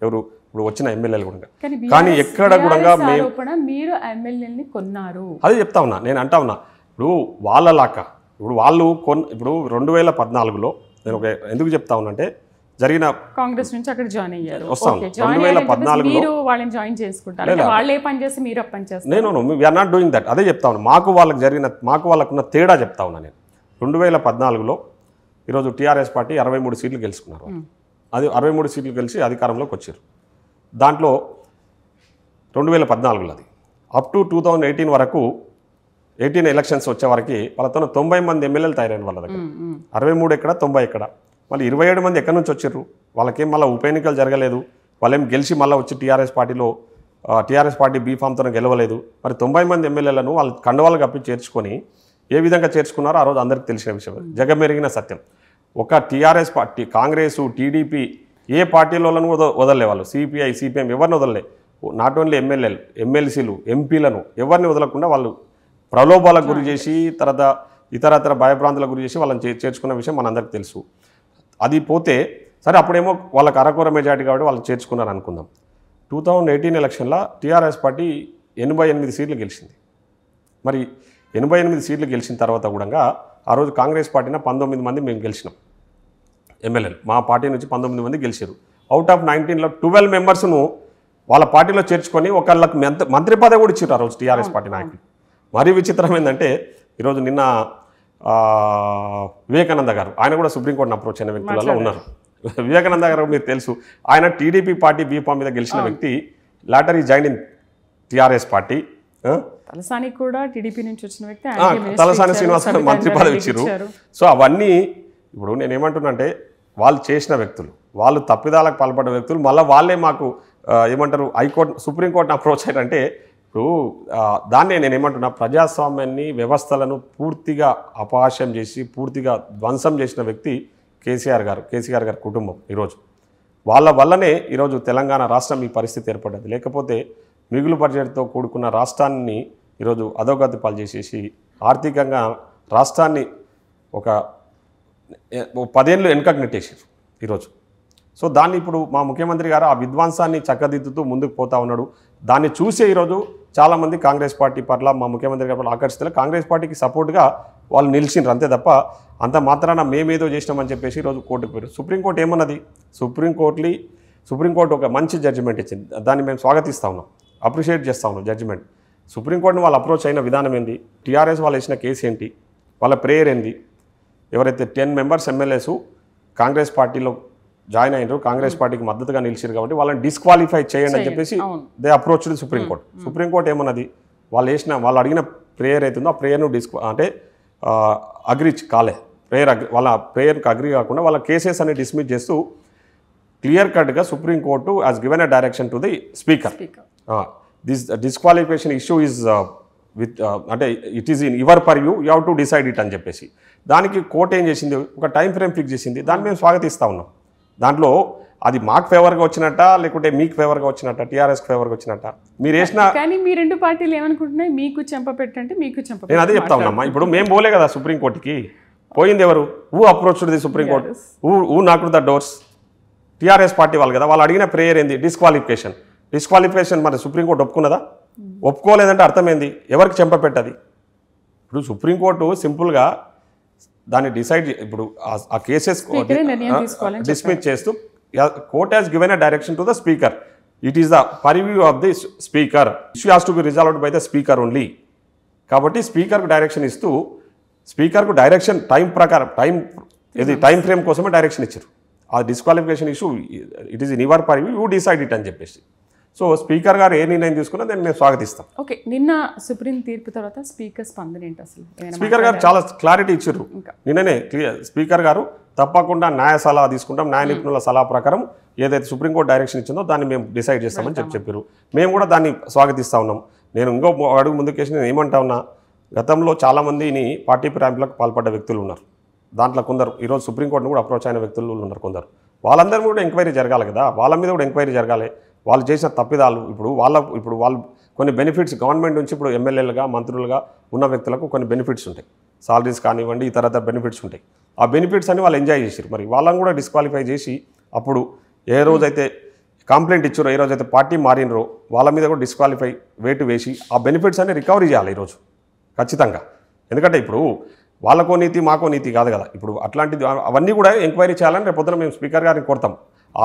ఎవరు ఇప్పుడు వచ్చిన ఎమ్మెల్యేలు కూడా. కానీ ఎక్కడ కూడా మీరు ఎమ్మెల్యేని కొన్నారు, అదే చెప్తా ఉన్నా, నేను అంటా ఉన్నా. ఇప్పుడు వాళ్ళలాగా ఇప్పుడు వాళ్ళు ఇప్పుడు 2014లో నేను ఎందుకు చెప్తా ఉన్నా అంటే జరిగిన కాంగ్రెస్ నుంచి అక్కడ జాయిన్ అయ్యారు. వస్తాను 2014లో వాళ్ళని జాయిన్ చేసుకుంటారు, వాళ్ళే పని చేసి మీరు పని చేస్తారు. నేను వీఆర్ నాట్ డూయింగ్ దట్. అదే చెప్తా ఉన్నా, మాకు వాళ్ళకున్న తేడా చెప్తా ఉన్నా నేను. 2014లో ఈరోజు టీఆర్ఎస్ పార్టీ 63 సీట్లు గెలుచుకున్నారు. అది 63 సీట్లు గెలిచి అధికారంలోకి వచ్చారు. దాంట్లో 2014లో అది అప్ టు 2018 వరకు 18 ఎలక్షన్స్ వచ్చే వరకు వాళ్ళతో 90 మంది ఎమ్మెల్యేలు తయారైన వాళ్ళ దగ్గర. 63 ఎక్కడ, 90 ఎక్కడ, మళ్ళీ 27 మంది ఎక్కడి నుంచి వచ్చారు, వాళ్ళకేం మళ్ళీ ఉప ఎన్నికలు జరగలేదు, వాళ్ళేం గెలిచి మళ్ళీ వచ్చి టీఆర్ఎస్ పార్టీ బీఫామ్తో గెలవలేదు. మరి 90 మంది ఎమ్మెల్యేలను వాళ్ళు కండవాళ్ళు కప్పి చేర్చుకొని ఏ విధంగా చేర్చుకున్నారో ఆ రోజు అందరికీ తెలిసిన విషయం, జగమెరిగిన సత్యం. ఒక టీఆర్ఎస్ పార్టీ, కాంగ్రెసు, టీడీపీ ఏ పార్టీలను వదలలే వాళ్ళు, సిపిఐ, సిపిఎం ఎవరిని వదలలే. నాట్ ఓన్లీ ఎమ్మెల్యేలు, ఎమ్మెల్సీలు, ఎంపీలను ఎవరిని వదలకుండా వాళ్ళు ప్రలోభాలకు గురి చేసి తర్వాత ఇతరత్ర భయభ్రాంతులకు గురి చేసి వాళ్ళని చేర్చుకున్న విషయం మనందరికీ తెలుసు. అది పోతే సరే, అప్పుడేమో వాళ్ళకి అరకొర మెజార్టీ కాబట్టి వాళ్ళు చేర్చుకున్నారు అనుకుందాం. 2018 ఎలక్షన్లో టీఆర్ఎస్ పార్టీ 88 సీట్లు గెలిచింది. మరి 88 సీట్లు గెలిచిన తర్వాత కూడా ఆ రోజు కాంగ్రెస్ పార్టీన 19 మంది మేము గెలిచినాం ఎమ్మెల్యేలు. మా పార్టీ నుంచి 19 మంది గెలిచారు. అవుట్ ఆఫ్ 19లో 12 మెంబర్స్ను వాళ్ళ పార్టీలో చేర్చుకొని ఒకళ్ళకి మంత్రి పదవి కూడా ఇచ్చారు ఆ రోజు టీఆర్ఎస్ పార్టీ నాయకులు. మరీ విచిత్రం ఏంటంటే ఈరోజు నిన్న వివేకానంద గారు, ఆయన కూడా సుప్రీంకోర్టును అప్రోచ్ అయిన వ్యక్తులలో ఉన్నారు. వివేకానంద గారు మీకు తెలుసు, ఆయన టీడీపీ పార్టీ బీఫామ్ మీద గెలిచిన వ్యక్తి. లాటర్ ఈ join in TRS party. Talasani కూడా టీడీపీ నుంచి వచ్చిన వ్యక్తి, తలసాని శ్రీనివాస్ మంత్రి పదవి ఇచ్చారు. సో అవన్నీ ఇప్పుడు నేను ఏమంటున్నా అంటే వాళ్ళు చేసిన వ్యక్తులు, వాళ్ళు తప్పిదాలకు పాల్పడ్డ వ్యక్తులు, మళ్ళీ వాళ్ళే మాకు ఏమంటారు సుప్రీంకోర్టును అప్రోచ్ అయ్యారంటే ఇప్పుడు దాన్నే నేను ఏమంటున్నా, ప్రజాస్వామ్యాన్ని వ్యవస్థలను పూర్తిగా అపహాస్యం చేసి పూర్తిగా ధ్వంసం చేసిన వ్యక్తి కేసీఆర్ గారి కుటుంబం. ఈరోజు వాళ్ళ వల్లనే ఈరోజు తెలంగాణ రాష్ట్రం ఈ పరిస్థితి ఏర్పడ్డది. లేకపోతే మిగులు బడ్జెట్తో కూడుకున్న రాష్ట్రాన్ని ఈరోజు అధోగతి పాలు చేసేసి ఆర్థికంగా రాష్ట్రాన్ని ఒక 10 ఏళ్ళు వెనుకకు నెట్టేసారు ఈరోజు. సో దాన్ని ఇప్పుడు మా ముఖ్యమంత్రి గారు ఆ విధ్వంసాన్ని చక్కదిద్దుతూ ముందుకు పోతా ఉన్నాడు. దాన్ని చూసే ఈరోజు చాలామంది కాంగ్రెస్ పార్టీ పట్ల మా ముఖ్యమంత్రి గారి పట్ల ఆకర్షితులు కాంగ్రెస్ పార్టీకి సపోర్ట్గా వాళ్ళు నిలిచిండ్రు. అంతే తప్ప అంత మాత్రాన మేమేదో చేసినామని చెప్పేసి ఈరోజు కోర్టుకు పోయారు. సుప్రీంకోర్టు ఏమన్నది? సుప్రీంకోర్టు ఒక మంచి జడ్జిమెంట్ ఇచ్చింది. దాన్ని మేము స్వాగతిస్తూ ఉన్నాం, అప్రిషియేట్ చేస్తూ ఉన్నాం జడ్జిమెంట్. సుప్రీంకోర్టుని వాళ్ళు అప్రోచ్ అయిన విధానం ఏంటి, టీఆర్ఎస్ వాళ్ళు వేసిన కేసు ఏంటి, వాళ్ళ ప్రేయర్ ఏంది, ఎవరైతే 10 మెంబర్స్ ఎమ్మెల్యేస్ కాంగ్రెస్ పార్టీలో జాయిన్ అయినారు, కాంగ్రెస్ పార్టీకి మద్దతుగా నిలిచారు కాబట్టి వాళ్ళని డిస్క్వాలిఫై చేయండి అని చెప్పేసి దే అప్రోచ్ సుప్రీంకోర్టు. సుప్రీంకోర్టు ఏమన్నది, వాళ్ళు అడిగిన ప్రేయర్ అవుతుందో ఆ ప్రేయర్ను అగ్రీ కాలే, వాళ్ళ ప్రేయర్కి అగ్రీ కాకుండా వాళ్ళ కేసెస్ అని డిస్మిస్ చేస్తూ క్లియర్ కట్గా supreme court has given a direction to the speaker. This disqualification issue is అంటే it is in your purview have to decide it అని చెప్పేసి దానికి కోర్టు ఏం చేసింది, ఒక టైం ఫ్రేమ్ ఫిక్స్ చేసింది. దాన్ని మేము స్వాగతిస్తూ ఉన్నాం. దాంట్లో అది మాకు ఫేవర్గా వచ్చినట్ట లేకుంటే మీకు ఫేవర్గా వచ్చినట్ట, టీఆర్ఎస్కి ఫేవర్గా వచ్చినట్ట మీరు వేసిన. కానీ మీ రెండు పార్టీలు ఏమనుకుంటున్నాయి, మీకు చెంపపెట్టంటే మీకు చెంప. నేను అదే చెప్తా ఉన్నామ్మా. ఇప్పుడు మేము పోలే కదా సుప్రీంకోర్టుకి, పోయింది ఎవరు? Approach the supreme court, not the doors. TRS party వాళ్ళు కదా, వాళ్ళు అడిగిన ప్రేయర్ ఏంది, డిస్క్వాలిఫికేషన్. మరి సుప్రీంకోర్టు ఒప్పుకున్నదా? ఒప్పుకోలేదంటే అర్థమైంది ఎవరికి చెంపపెట్టది. ఇప్పుడు సుప్రీంకోర్టు సింపుల్గా దాన్ని డిసైడ్ ఇప్పుడు ఆ కేసెస్ డిస్మిస్ చేస్తూ court has given a direction to the speaker. It is the purview of the speaker. Issue has to be resolved by the speaker only. కాబట్టి స్పీకర్కు డైరెక్షన్ ఇస్తూ స్పీకర్కు డైరెక్షన్ టైం ఫ్రేమ్ కోసమే direction ఇచ్చారు. ఆ disqualification issue it is in your purview, you decide it అని చెప్పేసి. So speaker గారు ఏ నిర్ణయం తీసుకున్నా దాన్ని మేము స్వాగతిస్తాం. ఓకే, నిన్న సుప్రీం తీర్పు తర్వాత స్పీకర్ స్పందన ఏంటి అసలు? స్పీకర్ గారు చాలా క్లారిటీ ఇచ్చారు నిన్ననే. స్పీకర్ గారు తప్పకుండా న్యాయ సలహా తీసుకుంటాం, న్యాయ నిపుణుల సలహా ప్రకారం ఏదైతే సుప్రీంకోర్టు డైరెక్షన్ ఇచ్చిందో దాన్ని మేము డిసైడ్ చేస్తామని చెప్పారు. మేము కూడా దాన్ని స్వాగతిస్తూ ఉన్నాం. నేను ఇంకో అడుగు ముందుకేసి నేను ఏమంటా ఉన్నా, గతంలో చాలామందిని పార్టీ ఫిరాయింపులకు పాల్పడ్డ వ్యక్తులు ఉన్నారు. దాంట్లో కొందరు ఈరోజు సుప్రీంకోర్టును కూడా అప్రోచ్ అయిన వ్యక్తులు ఉన్నారు కొందరు. వాళ్ళందరూ కూడా ఎంక్వైరీ జరగాలి కదా, వాళ్ళ మీద కూడా ఎంక్వైరీ జరగాలి. వాళ్ళు చేసిన తప్పిదాలు ఇప్పుడు వాళ్ళు కొన్ని బెనిఫిట్స్ గవర్నమెంట్ నుంచి ఇప్పుడు ఎమ్మెల్యేలుగా మంత్రులుగా ఉన్న వ్యక్తులకు కొన్ని బెనిఫిట్స్ ఉంటాయి, సాలరీస్ కానివ్వండి, ఇతర బెనిఫిట్స్ ఉంటాయి. ఆ బెనిఫిట్స్ అని వాళ్ళు ఎంజాయ్ చేశారు. మరి వాళ్ళని కూడా డిస్క్వాలిఫై చేసి అప్పుడు ఏ రోజైతే కంప్లైంట్ ఇచ్చారో, ఏ రోజైతే పార్టీ మారినరో వాళ్ళ మీద కూడా డిస్క్వాలిఫై వేటు వేసి ఆ బెనిఫిట్స్ అన్ని రికవరీ చేయాలి ఈరోజు ఖచ్చితంగా. ఎందుకంటే ఇప్పుడు వాళ్ళకో నీతి మాకో నీతి కాదు కదా. ఇప్పుడు అట్లాంటిది అవన్నీ కూడా ఎంక్వైరీ చేయాలని రేపు పొద్దున మేము స్పీకర్ గారిని కోరుతాం.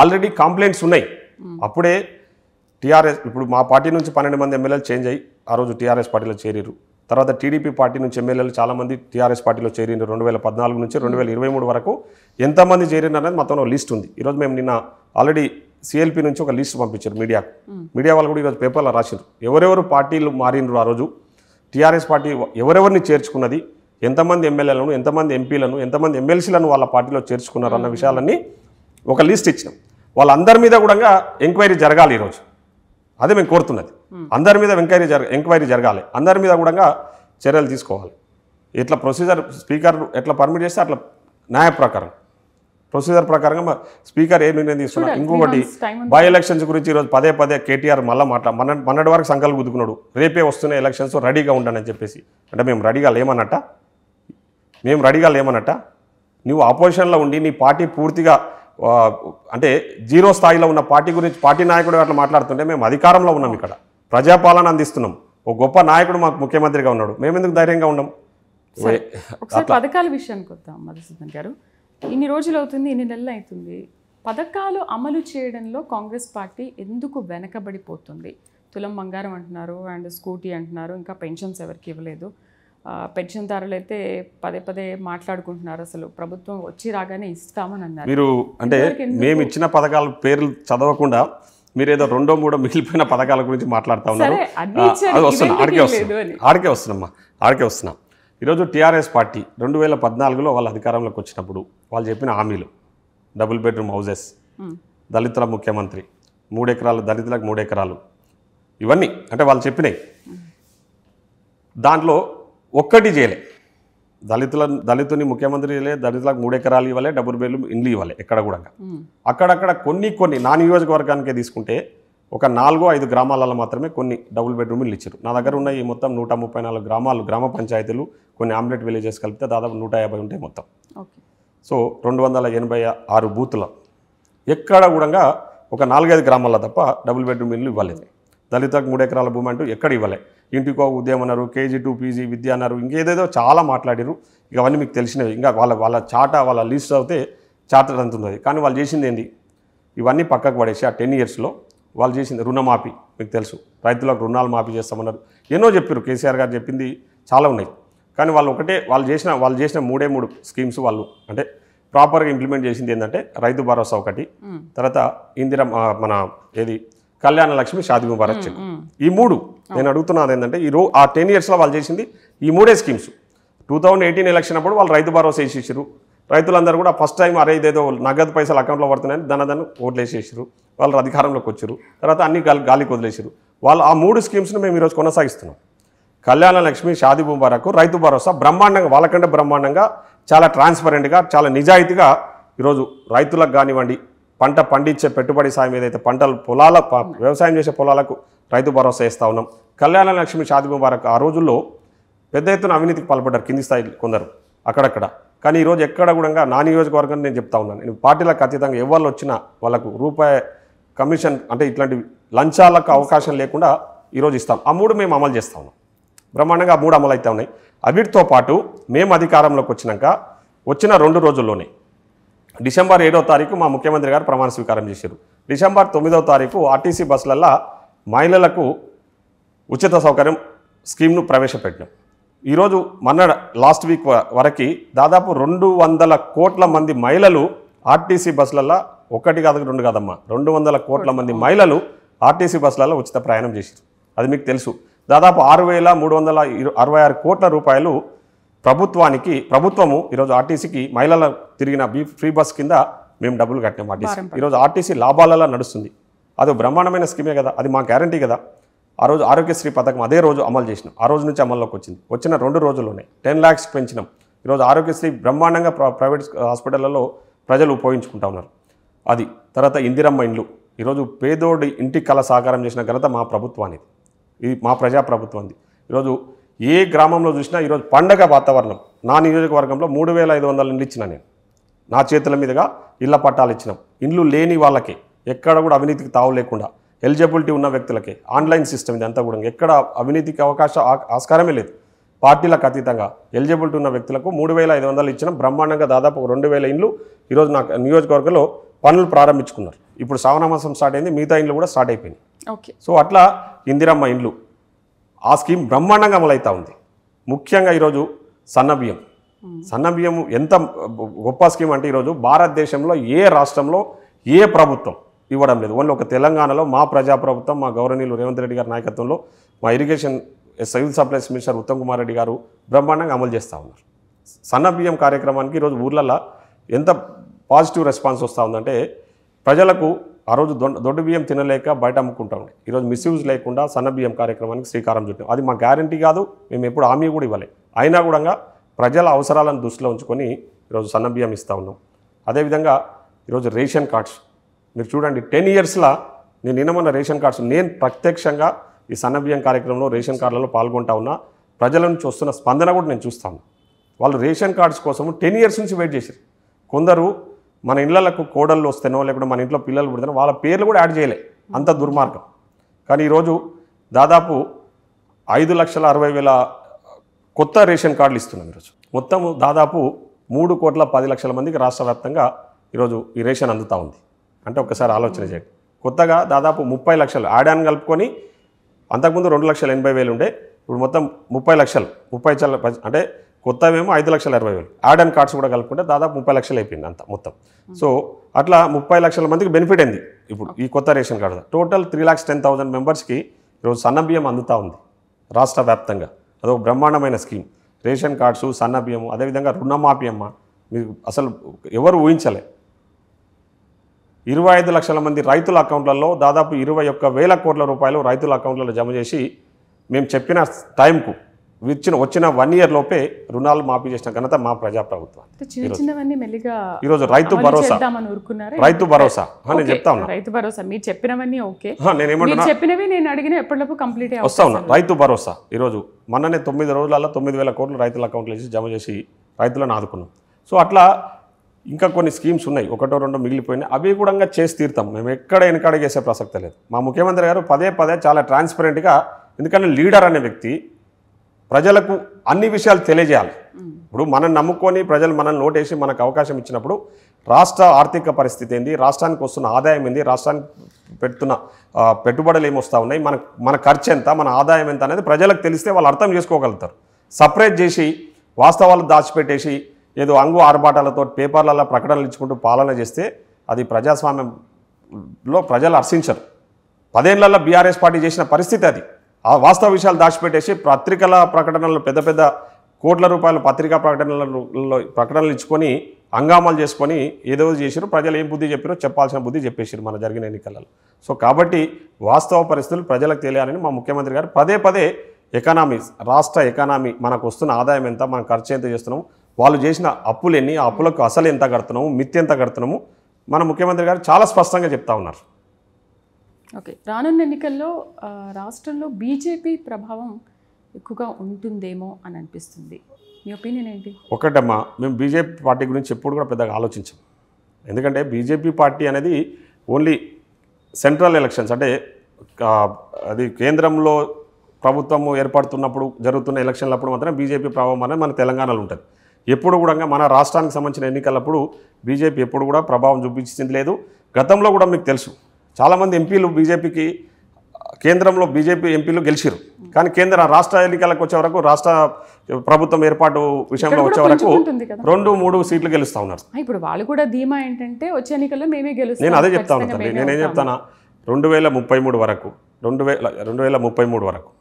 ఆల్రెడీ కంప్లైంట్స్ ఉన్నాయి. అప్పుడే టీఆర్ఎస్ ఇప్పుడు మా పార్టీ నుంచి 12 మంది ఎమ్మెల్యేలు చేంజ్ అయ్యి ఆ రోజు టీఆర్ఎస్ పార్టీలో చేరారు. తర్వాత టీడీపీ పార్టీ నుంచి ఎమ్మెల్యేలు చాలామంది టీఆర్ఎస్ పార్టీలో చేరినారు. 2014 నుంచి 2023 వరకు ఎంతమంది చేరినారు అనేది మొత్తం లిస్ట్ ఉంది. ఈరోజు మేము నిన్న ఆల్రెడీ సిఎల్పి నుంచి ఒక లిస్ట్ పంపించారు మీడియాకు. మీడియా వాళ్ళు కూడా ఈరోజు పేపర్లో రాశారు ఎవరెవరు పార్టీలు మారినరు, ఆ రోజు టీఆర్ఎస్ పార్టీ ఎవరెవరిని చేర్చుకున్నది, ఎంతమంది ఎమ్మెల్యేలను, ఎంతమంది ఎంపీలను, ఎంతమంది ఎమ్మెల్సీలను వాళ్ళ పార్టీలో చేర్చుకున్నారు అన్న విషయాలన్నీ ఒక లిస్ట్ ఇచ్చినాం. వాళ్ళందరి మీద కూడా ఎంక్వైరీ జరగాలి ఈరోజు. అదే మేము కోరుతున్నది. అందరి మీద ఎంక్వైరీ జరగాలి, అందరి మీద కూడా చర్యలు తీసుకోవాలి. ఇట్లా ప్రొసీజర్ స్పీకర్ ఎట్లా పర్మిట్ చేస్తే అట్లా న్యాయ ప్రకారం ప్రొసీజర్ ప్రకారంగా స్పీకర్ ఏ నిర్ణయం తీసుకున్నా. ఇంకొకటి బై ఎలక్షన్స్ గురించి ఈరోజు పదే కేటీఆర్ మళ్ళీ మొన్నటి వరకు సంకల్పం గుద్దుకున్నాడు, రేపే వస్తున్న ఎలక్షన్స్ రెడీగా ఉండండి అని చెప్పేసి. అంటే మేము రెడీగా లేమన్నట్ట నువ్వు ఆపోజిషన్లో ఉండి నీ పార్టీ పూర్తిగా అంటే జీరో స్థాయిలో ఉన్న పార్టీ గురించి పార్టీ నాయకుడు అట్లా మాట్లాడుతుంటే మేము అధికారంలో ఉన్నాం, ఇక్కడ ప్రజాపాలన అందిస్తున్నాం, ఒక గొప్ప నాయకుడు మాకు ముఖ్యమంత్రిగా ఉన్నాడు, మేము ఎందుకు ధైర్యంగా ఉన్నాం? ఒకసారి పథకాల విషయానికి వద్దాం మధుసూదన్ గారు. ఇన్ని రోజులు అవుతుంది, ఇన్ని నెలలు అవుతుంది, పథకాలు అమలు చేయడంలో కాంగ్రెస్ పార్టీ ఎందుకు వెనకబడిపోతుంది? తులం బంగారం అంటున్నారు, అండ్ స్కూటీ అంటున్నారు, ఇంకా పెన్షన్స్ ఎవరికి ఇవ్వలేదు. పెన్షన్దారులు అయితే పదే మాట్లాడుకుంటున్నారు, అసలు ప్రభుత్వం వచ్చి రాగానే ఇస్తామని అన్నారు. మీరు అంటే మేము ఇచ్చిన పథకాల పేర్లు చదవకుండా మీరు ఏదో 2-3 మిగిలిపోయిన పథకాల గురించి మాట్లాడుతూ ఉన్నారు. ఆడికే వస్తున్నాం. ఈరోజు టీఆర్ఎస్ పార్టీ 2014లో వాళ్ళ అధికారంలోకి వచ్చినప్పుడు వాళ్ళు చెప్పిన హామీలు, డబుల్ బెడ్రూమ్ హౌసెస్, దళితుల ముఖ్యమంత్రి, 3 ఎకరాలు దళితులకు 3 ఎకరాలు, ఇవన్నీ అంటే వాళ్ళు చెప్పినాయి. దాంట్లో ఒక్కటి చేయలే. దళితుని ముఖ్యమంత్రి చేయలే, దళితులకు 3 ఎకరాలు ఇవ్వలే, డబుల్ బెడ్రూమ్ ఇండ్లు ఇవ్వలే ఎక్కడ కూడా. అక్కడక్కడ కొన్ని నా నియోజకవర్గానికే తీసుకుంటే ఒక 4-5 గ్రామాలలో మాత్రమే కొన్ని డబుల్ బెడ్రూమ్ ఇల్లు ఇచ్చారు. నా దగ్గర ఉన్న ఈ మొత్తం 134 గ్రామాలు, గ్రామ పంచాయతీలు, కొన్ని ఆమ్లెట్ విలేజెస్ కలిపితే దాదాపు 150 ఉంటాయి మొత్తం. సో 286 బూతులు ఎక్కడ కూడా ఒక 4-5 గ్రామాల్లో తప్ప డబుల్ బెడ్రూమ్ ఇల్లు ఇవ్వలేదు. దళితులకు 3 ఎకరాల భూమి అంటూ ఎక్కడ ఇవ్వలే. ఇంటికో ఉద్యమం అన్నారు, KG to PG విద్య అన్నారు, ఇంకేదేదో చాలా మాట్లాడారు. ఇక అవన్నీ మీకు తెలిసినవి. ఇంకా వాళ్ళ లిస్ట్ అవుతే చార్టర్ అంతున్నది. కానీ వాళ్ళు చేసింది ఏంటి? ఇవన్నీ పక్కకు పడేసి ఆ 10 ఇయర్స్లో వాళ్ళు చేసింది రుణమాఫీ. మీకు తెలుసు, రైతులకు రుణాలు మాఫీ చేస్తామన్నారు. ఎన్నో చెప్పారు, కేసీఆర్ గారు చెప్పింది చాలా ఉన్నాయి. కానీ వాళ్ళు చేసిన 3 స్కీమ్స్ వాళ్ళు అంటే ప్రాపర్గా ఇంప్లిమెంట్ చేసింది ఏంటంటే రైతు భరోసా ఒకటి, తర్వాత మన కళ్యాణ లక్ష్మి, షాదీ ముబారక్ చెక్. ఈ 3 నేను అడుగుతున్నది ఏంటంటే ఆ 10 ఇయర్స్లో వాళ్ళు చేసింది ఈ 3 స్కీమ్స్. 2018 ఎలక్షన్ అప్పుడు వాళ్ళు రైతు భరోసా వేసేసారు. రైతులందరూ కూడా ఫస్ట్ టైం అరే ఇదేదో నగదు పైసలు అకౌంట్లో పడుతున్నాయని దాన్ని ఓట్లు వేసేసారు. వాళ్ళు అధికారంలోకి వచ్చారు. తర్వాత అన్ని గాలికి వదిలేసారు. వాళ్ళు ఆ 3 స్కీమ్స్ని మేము ఈరోజు కొనసాగిస్తున్నాం. కళ్యాణ లక్ష్మి, షాదీ ముబారక్, రైతు భరోసా బ్రహ్మాండంగా, వాళ్ళకంటే బ్రహ్మాండంగా, చాలా ట్రాన్స్పరెంట్గా, చాలా నిజాయితీగా ఈరోజు రైతులకు కానివ్వండి, పంట పండించే పెట్టుబడి సాయం ఏదైతే వ్యవసాయం చేసే పొలాలకు రైతు భరోసా వేస్తూ ఉన్నాం. కళ్యాణ లక్ష్మి, షాదీ ముబారక్ ఆ రోజుల్లో పెద్ద ఎత్తున అవినీతికి పాల్పడ్డారు కింది స్థాయి కొందరు అక్కడక్కడ. కానీ ఈరోజు ఎక్కడ కూడా నా నియోజకవర్గం నేను చెప్తా ఉన్నాను, నేను పార్టీలకు అతీతంగా ఎవరు వచ్చినా వాళ్ళకు రూపాయి కమిషన్ అంటే ఇట్లాంటి లంచాలకు అవకాశం లేకుండా ఈరోజు ఇస్తాం. ఆ 3 మేము అమలు చేస్తూ ఉన్నాం. బ్రహ్మాండంగా ఆ 3 అమలు అవుతా ఉన్నాయి. వీటితో పాటు మేము అధికారంలోకి వచ్చిన 2 రోజుల్లోనే డిసెంబర్ 7వ తారీఖు మా ముఖ్యమంత్రి గారు ప్రమాణ స్వీకారం చేశారు. డిసెంబర్ 9వ తారీఖు ఆర్టీసీ బస్సులల్లో మహిళలకు ఉచిత సౌకర్యం స్కీమ్ను ప్రవేశపెట్టినాం. ఈరోజు లాస్ట్ వీక్ వరకు దాదాపు 200 కోట్ల మంది మహిళలు ఆర్టీసీ బస్సులలో, 1 కాదు 2 కాదమ్మా, 200 కోట్ల మంది మహిళలు ఆర్టీసీ బస్సులలో ఉచిత ప్రయాణం చేశారు. అది మీకు తెలుసు. దాదాపు 6,366 కోట్ల రూపాయలు ప్రభుత్వము ఈరోజు ఆర్టీసీకి మహిళల తిరిగిన ఫ్రీ బస్ కింద మేము డబ్బులు కట్టినాం. ఆర్టీసీ ఈరోజు ఆర్టీసీ లాభాలలో నడుస్తుంది. అది బ్రహ్మాండమైన స్కీమే కదా, అది మా గ్యారంటీ కదా. ఆ రోజు ఆరోగ్యశ్రీ పథకం అదే రోజు అమలు చేసినాం. ఆ రోజు నుంచి అమల్లోకి వచ్చిన 2 రోజుల్లోనే 10 lakhs పెంచినాం. ఈరోజు ఆరోగ్యశ్రీ బ్రహ్మాండంగా ప్రైవేట్ హాస్పిటళ్లలో ప్రజలు ఉపయోగించుకుంటా ఉన్నారు. అది తర్వాత ఇందిరమ్మ ఇండ్లు, ఈరోజు పేదోడి ఇంటి కళ సాకారం చేసిన ఘనత మా ప్రభుత్వానికి, ఇది మా ప్రజాప్రభుత్వంది. ఈరోజు ఏ గ్రామంలో చూసినా ఈరోజు పండగ వాతావరణం. నా నియోజకవర్గంలో 3,500 ఇండ్లు ఇచ్చిన నేను, నా చేతుల మీదుగా ఇళ్ల పట్టాలు ఇచ్చినాం. ఇండ్లు లేని వాళ్ళకి ఎక్కడ కూడా అవినీతికి తావు లేకుండా, ఎలిజిబిలిటీ ఉన్న వ్యక్తులకి ఆన్లైన్ సిస్టమ్ ఇదంతా కూడా ఎక్కడ అవినీతికి ఆస్కారమే లేదు. పార్టీలకు అతీతంగా ఎలిజిబిలిటీ ఉన్న వ్యక్తులకు 3,500 ఇచ్చిన బ్రహ్మాండంగా దాదాపు 2,000 ఇండ్లు ఈరోజు నా నియోజకవర్గంలో పనులు ప్రారంభించుకున్నారు. ఇప్పుడు శ్రావణ మాసం స్టార్ట్ అయింది, మిగతా ఇండ్లు కూడా స్టార్ట్ అయిపోయినాయి. సో అట్లా ఇందిరమ్మ ఇండ్లు ఆ స్కీమ్ బ్రహ్మాండంగా అమలవుతూ ఉంది. ముఖ్యంగా ఈరోజు సన్నబియ్యం ఎంత గొప్ప స్కీమ్ అంటే ఈరోజు భారతదేశంలో ఏ రాష్ట్రంలో ఏ ప్రభుత్వం ఇవ్వడం లేదు. ఓన్లీ ఒక తెలంగాణలో మా ప్రజాప్రభుత్వం, మా గౌరవనీయులు రేవంత్ రెడ్డి గారి నాయకత్వంలో మా irrigation civil supplies minister Uttam Kumar Reddy గారు బ్రహ్మాండంగా అమలు చేస్తూ ఉన్నారు. సన్నబియ్యం కార్యక్రమానికి ఈరోజు ఊర్లలో ఎంత పాజిటివ్ రెస్పాన్స్ వస్తూ ఉందంటే, ప్రజలకు ఆ రోజు దొడ్డు బియ్యం తినలేక బయట అమ్ముకుంటా ఉండే, ఈరోజు మిస్యూజ్ లేకుండా సన్నబియ్యం కార్యక్రమానికి శ్రీకారం చుట్టాం. అది మా గ్యారంటీ కాదు, మేము ఎప్పుడు హామీ కూడా ఇవ్వలే. అయినా కూడా ప్రజల అవసరాలను దృష్టిలో ఉంచుకొని ఈరోజు సన్నబియ్యం ఇస్తూ ఉన్నాం. అదేవిధంగా ఈరోజు రేషన్ కార్డ్స్ మీరు చూడండి, 10 ఇయర్స్లో నేను నిన్నమన్న రేషన్ కార్డ్స్ నేను ప్రత్యక్షంగా ఈ సన్నబియ్యం కార్యక్రమంలో రేషన్ కార్డులలో పాల్గొంటా ఉన్నా. ప్రజల నుంచి వస్తున్న స్పందన కూడా నేను చూస్తాను. వాళ్ళు రేషన్ కార్డ్స్ కోసం 10 ఇయర్స్ నుంచి వెయిట్ చేశారు. కొందరు మన ఇళ్లకు కోడళ్ళు వస్తేనో లేకుంటే మన ఇంట్లో పిల్లలు పుడితేనో వాళ్ళ పేర్లు కూడా యాడ్ చేయలే, అంత దుర్మార్గం. కానీ ఈరోజు దాదాపు 5,60,000 కొత్త రేషన్ కార్డులు ఇస్తున్నాం. ఈరోజు మొత్తం దాదాపు 3,10,00,000 మందికి రాష్ట్ర వ్యాప్తంగా ఈరోజు ఈ రేషన్ అందుతూ ఉంది. అంటే ఒక్కసారి ఆలోచన చేయండి. కొత్తగా దాదాపు 30 లక్షలు యాడ్ ఆన్ కలుపుకొని, అంతకుముందు 2,80,000 ఉండే, ఇప్పుడు మొత్తం 30 లక్షలు, అంటే కొత్తవేమో 5,20,000, యాడ్ ఆన్ కార్డ్స్ కూడా కలుపుకుంటే దాదాపు 30 లక్షలు అయిపోయింది అంత మొత్తం. సో అట్లా 30 లక్షల మందికి బెనిఫిట్ అయింది ఇప్పుడు ఈ కొత్త రేషన్ కార్డు. టోటల్ 3,10,000 మెంబర్స్కి ఈరోజు సన్నబియ్యం అందుతూ ఉంది రాష్ట్ర వ్యాప్తంగా. అదొక బ్రహ్మాండమైన స్కీమ్. రేషన్ కార్డ్స్, సన్నబియ్యం, అదేవిధంగా రుణమాఫీ అమ్మ, మీరు అసలు ఎవరు ఊహించలే. 25 లక్షల మంది రైతుల అకౌంట్లలో దాదాపు 21,000 కోట్ల రూపాయలు రైతుల అకౌంట్లలో జమ చేసి, మేము చెప్పిన టైంకు వచ్చిన 1 year లోపే రుణాలు మాఫీ చేసిన ఘనత మా ప్రజాప్రభుత్వం. చిన్న చిన్నవన్నీ మెల్లిగా ఈరోజు రైతు భరోసా నేను చెప్తా ఉన్నా. రైతు భరోసా మీరు చెప్పినవన్నీ ఓకే, నేనేమంటున్నా చెప్పినవి నేను అడిగిన ఎప్పటిలోపు కంప్లీట్ వస్తా ఉన్నా. రైతు భరోసా ఈరోజు మొన్ననే 9 రోజులలో 9,000 కోట్లు రైతుల అకౌంట్లో వేసి జమ చేసి రైతులను ఆదుకున్నాం. సో అట్లా ఇంకా కొన్ని స్కీమ్స్ ఉన్నాయి, 1-2 మిగిలిపోయినాయి, అవి కూడా చేసి తీరుతాం. మేము ఎక్కడ వెనకడిగేసే ప్రసక్తి లేదు. మా ముఖ్యమంత్రి గారు పదే చాలా ట్రాన్స్పరెంట్గా, ఎందుకంటే లీడర్ అనే వ్యక్తి ప్రజలకు అన్ని విషయాలు తెలియజేయాలి. ఇప్పుడు మనం నమ్ముకొని ప్రజలు మనల్ని నోటేసి మనకు అవకాశం ఇచ్చినప్పుడు రాష్ట్ర ఆర్థిక పరిస్థితి ఏంది, రాష్ట్రానికి వస్తున్న ఆదాయం ఏంది, రాష్ట్రానికి పెడుతున్న పెట్టుబడులు ఏమొస్తూ ఉన్నాయి, మన ఖర్చు ఎంత, మన ఆదాయం ఎంత అనేది ప్రజలకు తెలిస్తే వాళ్ళు అర్థం చేసుకోగలుగుతారు. సపరేట్ చేసి వాస్తవాలు దాచిపెట్టేసి ఏదో అంగు ఆర్భాటాలతో పేపర్లలో ప్రకటనలు ఇచ్చుకుంటూ పాలన చేస్తే అది ప్రజాస్వామ్యంలో ప్రజలు హర్షించరు. 10 ఏళ్లలో బీఆర్ఎస్ పార్టీ చేసిన పరిస్థితి అది. ఆ వాస్తవ విషయాలు దాచిపెట్టేసి పత్రికల ప్రకటనలు పెద్ద కోట్ల రూపాయల పత్రికా ప్రకటనలు ఇచ్చుకొని హంగామాలు చేసుకొని ఏదో చేసారు. ప్రజలు ఏం బుద్ధి చెప్పారో చెప్పాల్సిన బుద్ధి చెప్పేసారు మన జరిగిన ఎన్నికలలో. సో కాబట్టి వాస్తవ పరిస్థితులు ప్రజలకు తెలియాలని మా ముఖ్యమంత్రి గారు పదే ఎకానమీ, రాష్ట్ర ఎకానమీ, మనకు వస్తున్న ఆదాయం ఎంత, మన ఖర్చు ఎంత చేస్తున్నాము, వాళ్ళు చేసిన అప్పులు ఎన్ని, ఆ అప్పులకు అసలు ఎంత కడుతున్నాము, మిత్తి ఎంత కడుతున్నాము, మన ముఖ్యమంత్రి గారు చాలా స్పష్టంగా చెప్తా ఉన్నారు. ఓకే, రానున్న ఎన్నికల్లో రాష్ట్రంలో బీజేపీ ప్రభావం ఎక్కువగా ఉంటుందేమో అని అనిపిస్తుంది. మీ ఒపీనియన్ ఏంటి? ఒకటమ్మా, మేము బీజేపీ పార్టీ గురించి ఎప్పుడు కూడా పెద్దగా ఆలోచించాం. ఎందుకంటే బీజేపీ పార్టీ అనేది ఓన్లీ సెంట్రల్ ఎలక్షన్స్, అంటే అది కేంద్రంలో ప్రభుత్వము ఏర్పడుతున్నప్పుడు జరుగుతున్న ఎలక్షన్లప్పుడు మాత్రం బీజేపీ ప్రభావం అనేది మన తెలంగాణలో ఉంటుంది. ఎప్పుడు కూడా మన రాష్ట్రానికి సంబంధించిన ఎన్నికలప్పుడు బీజేపీ ఎప్పుడు కూడా ప్రభావం చూపించింది లేదు. గతంలో కూడా మీకు తెలుసు, చాలామంది ఎంపీలు బీజేపీకి కేంద్రంలో బీజేపీ ఎంపీలు గెలిచారు, కానీ రాష్ట్ర ఎన్నికలకు వచ్చే వరకు, రాష్ట్ర ప్రభుత్వం ఏర్పాటు విషయంలో వచ్చే వరకు 2-3 సీట్లు గెలుస్తూ ఉన్నారు. ఇప్పుడు వాళ్ళు కూడా ధీమా ఏంటంటే వచ్చే ఎన్నికల్లో మేమే గెలుస్తాం. నేను అదే చెప్తా ఉంటాను. నేనేం చెప్తానా, 2033 వరకు 2033 వరకు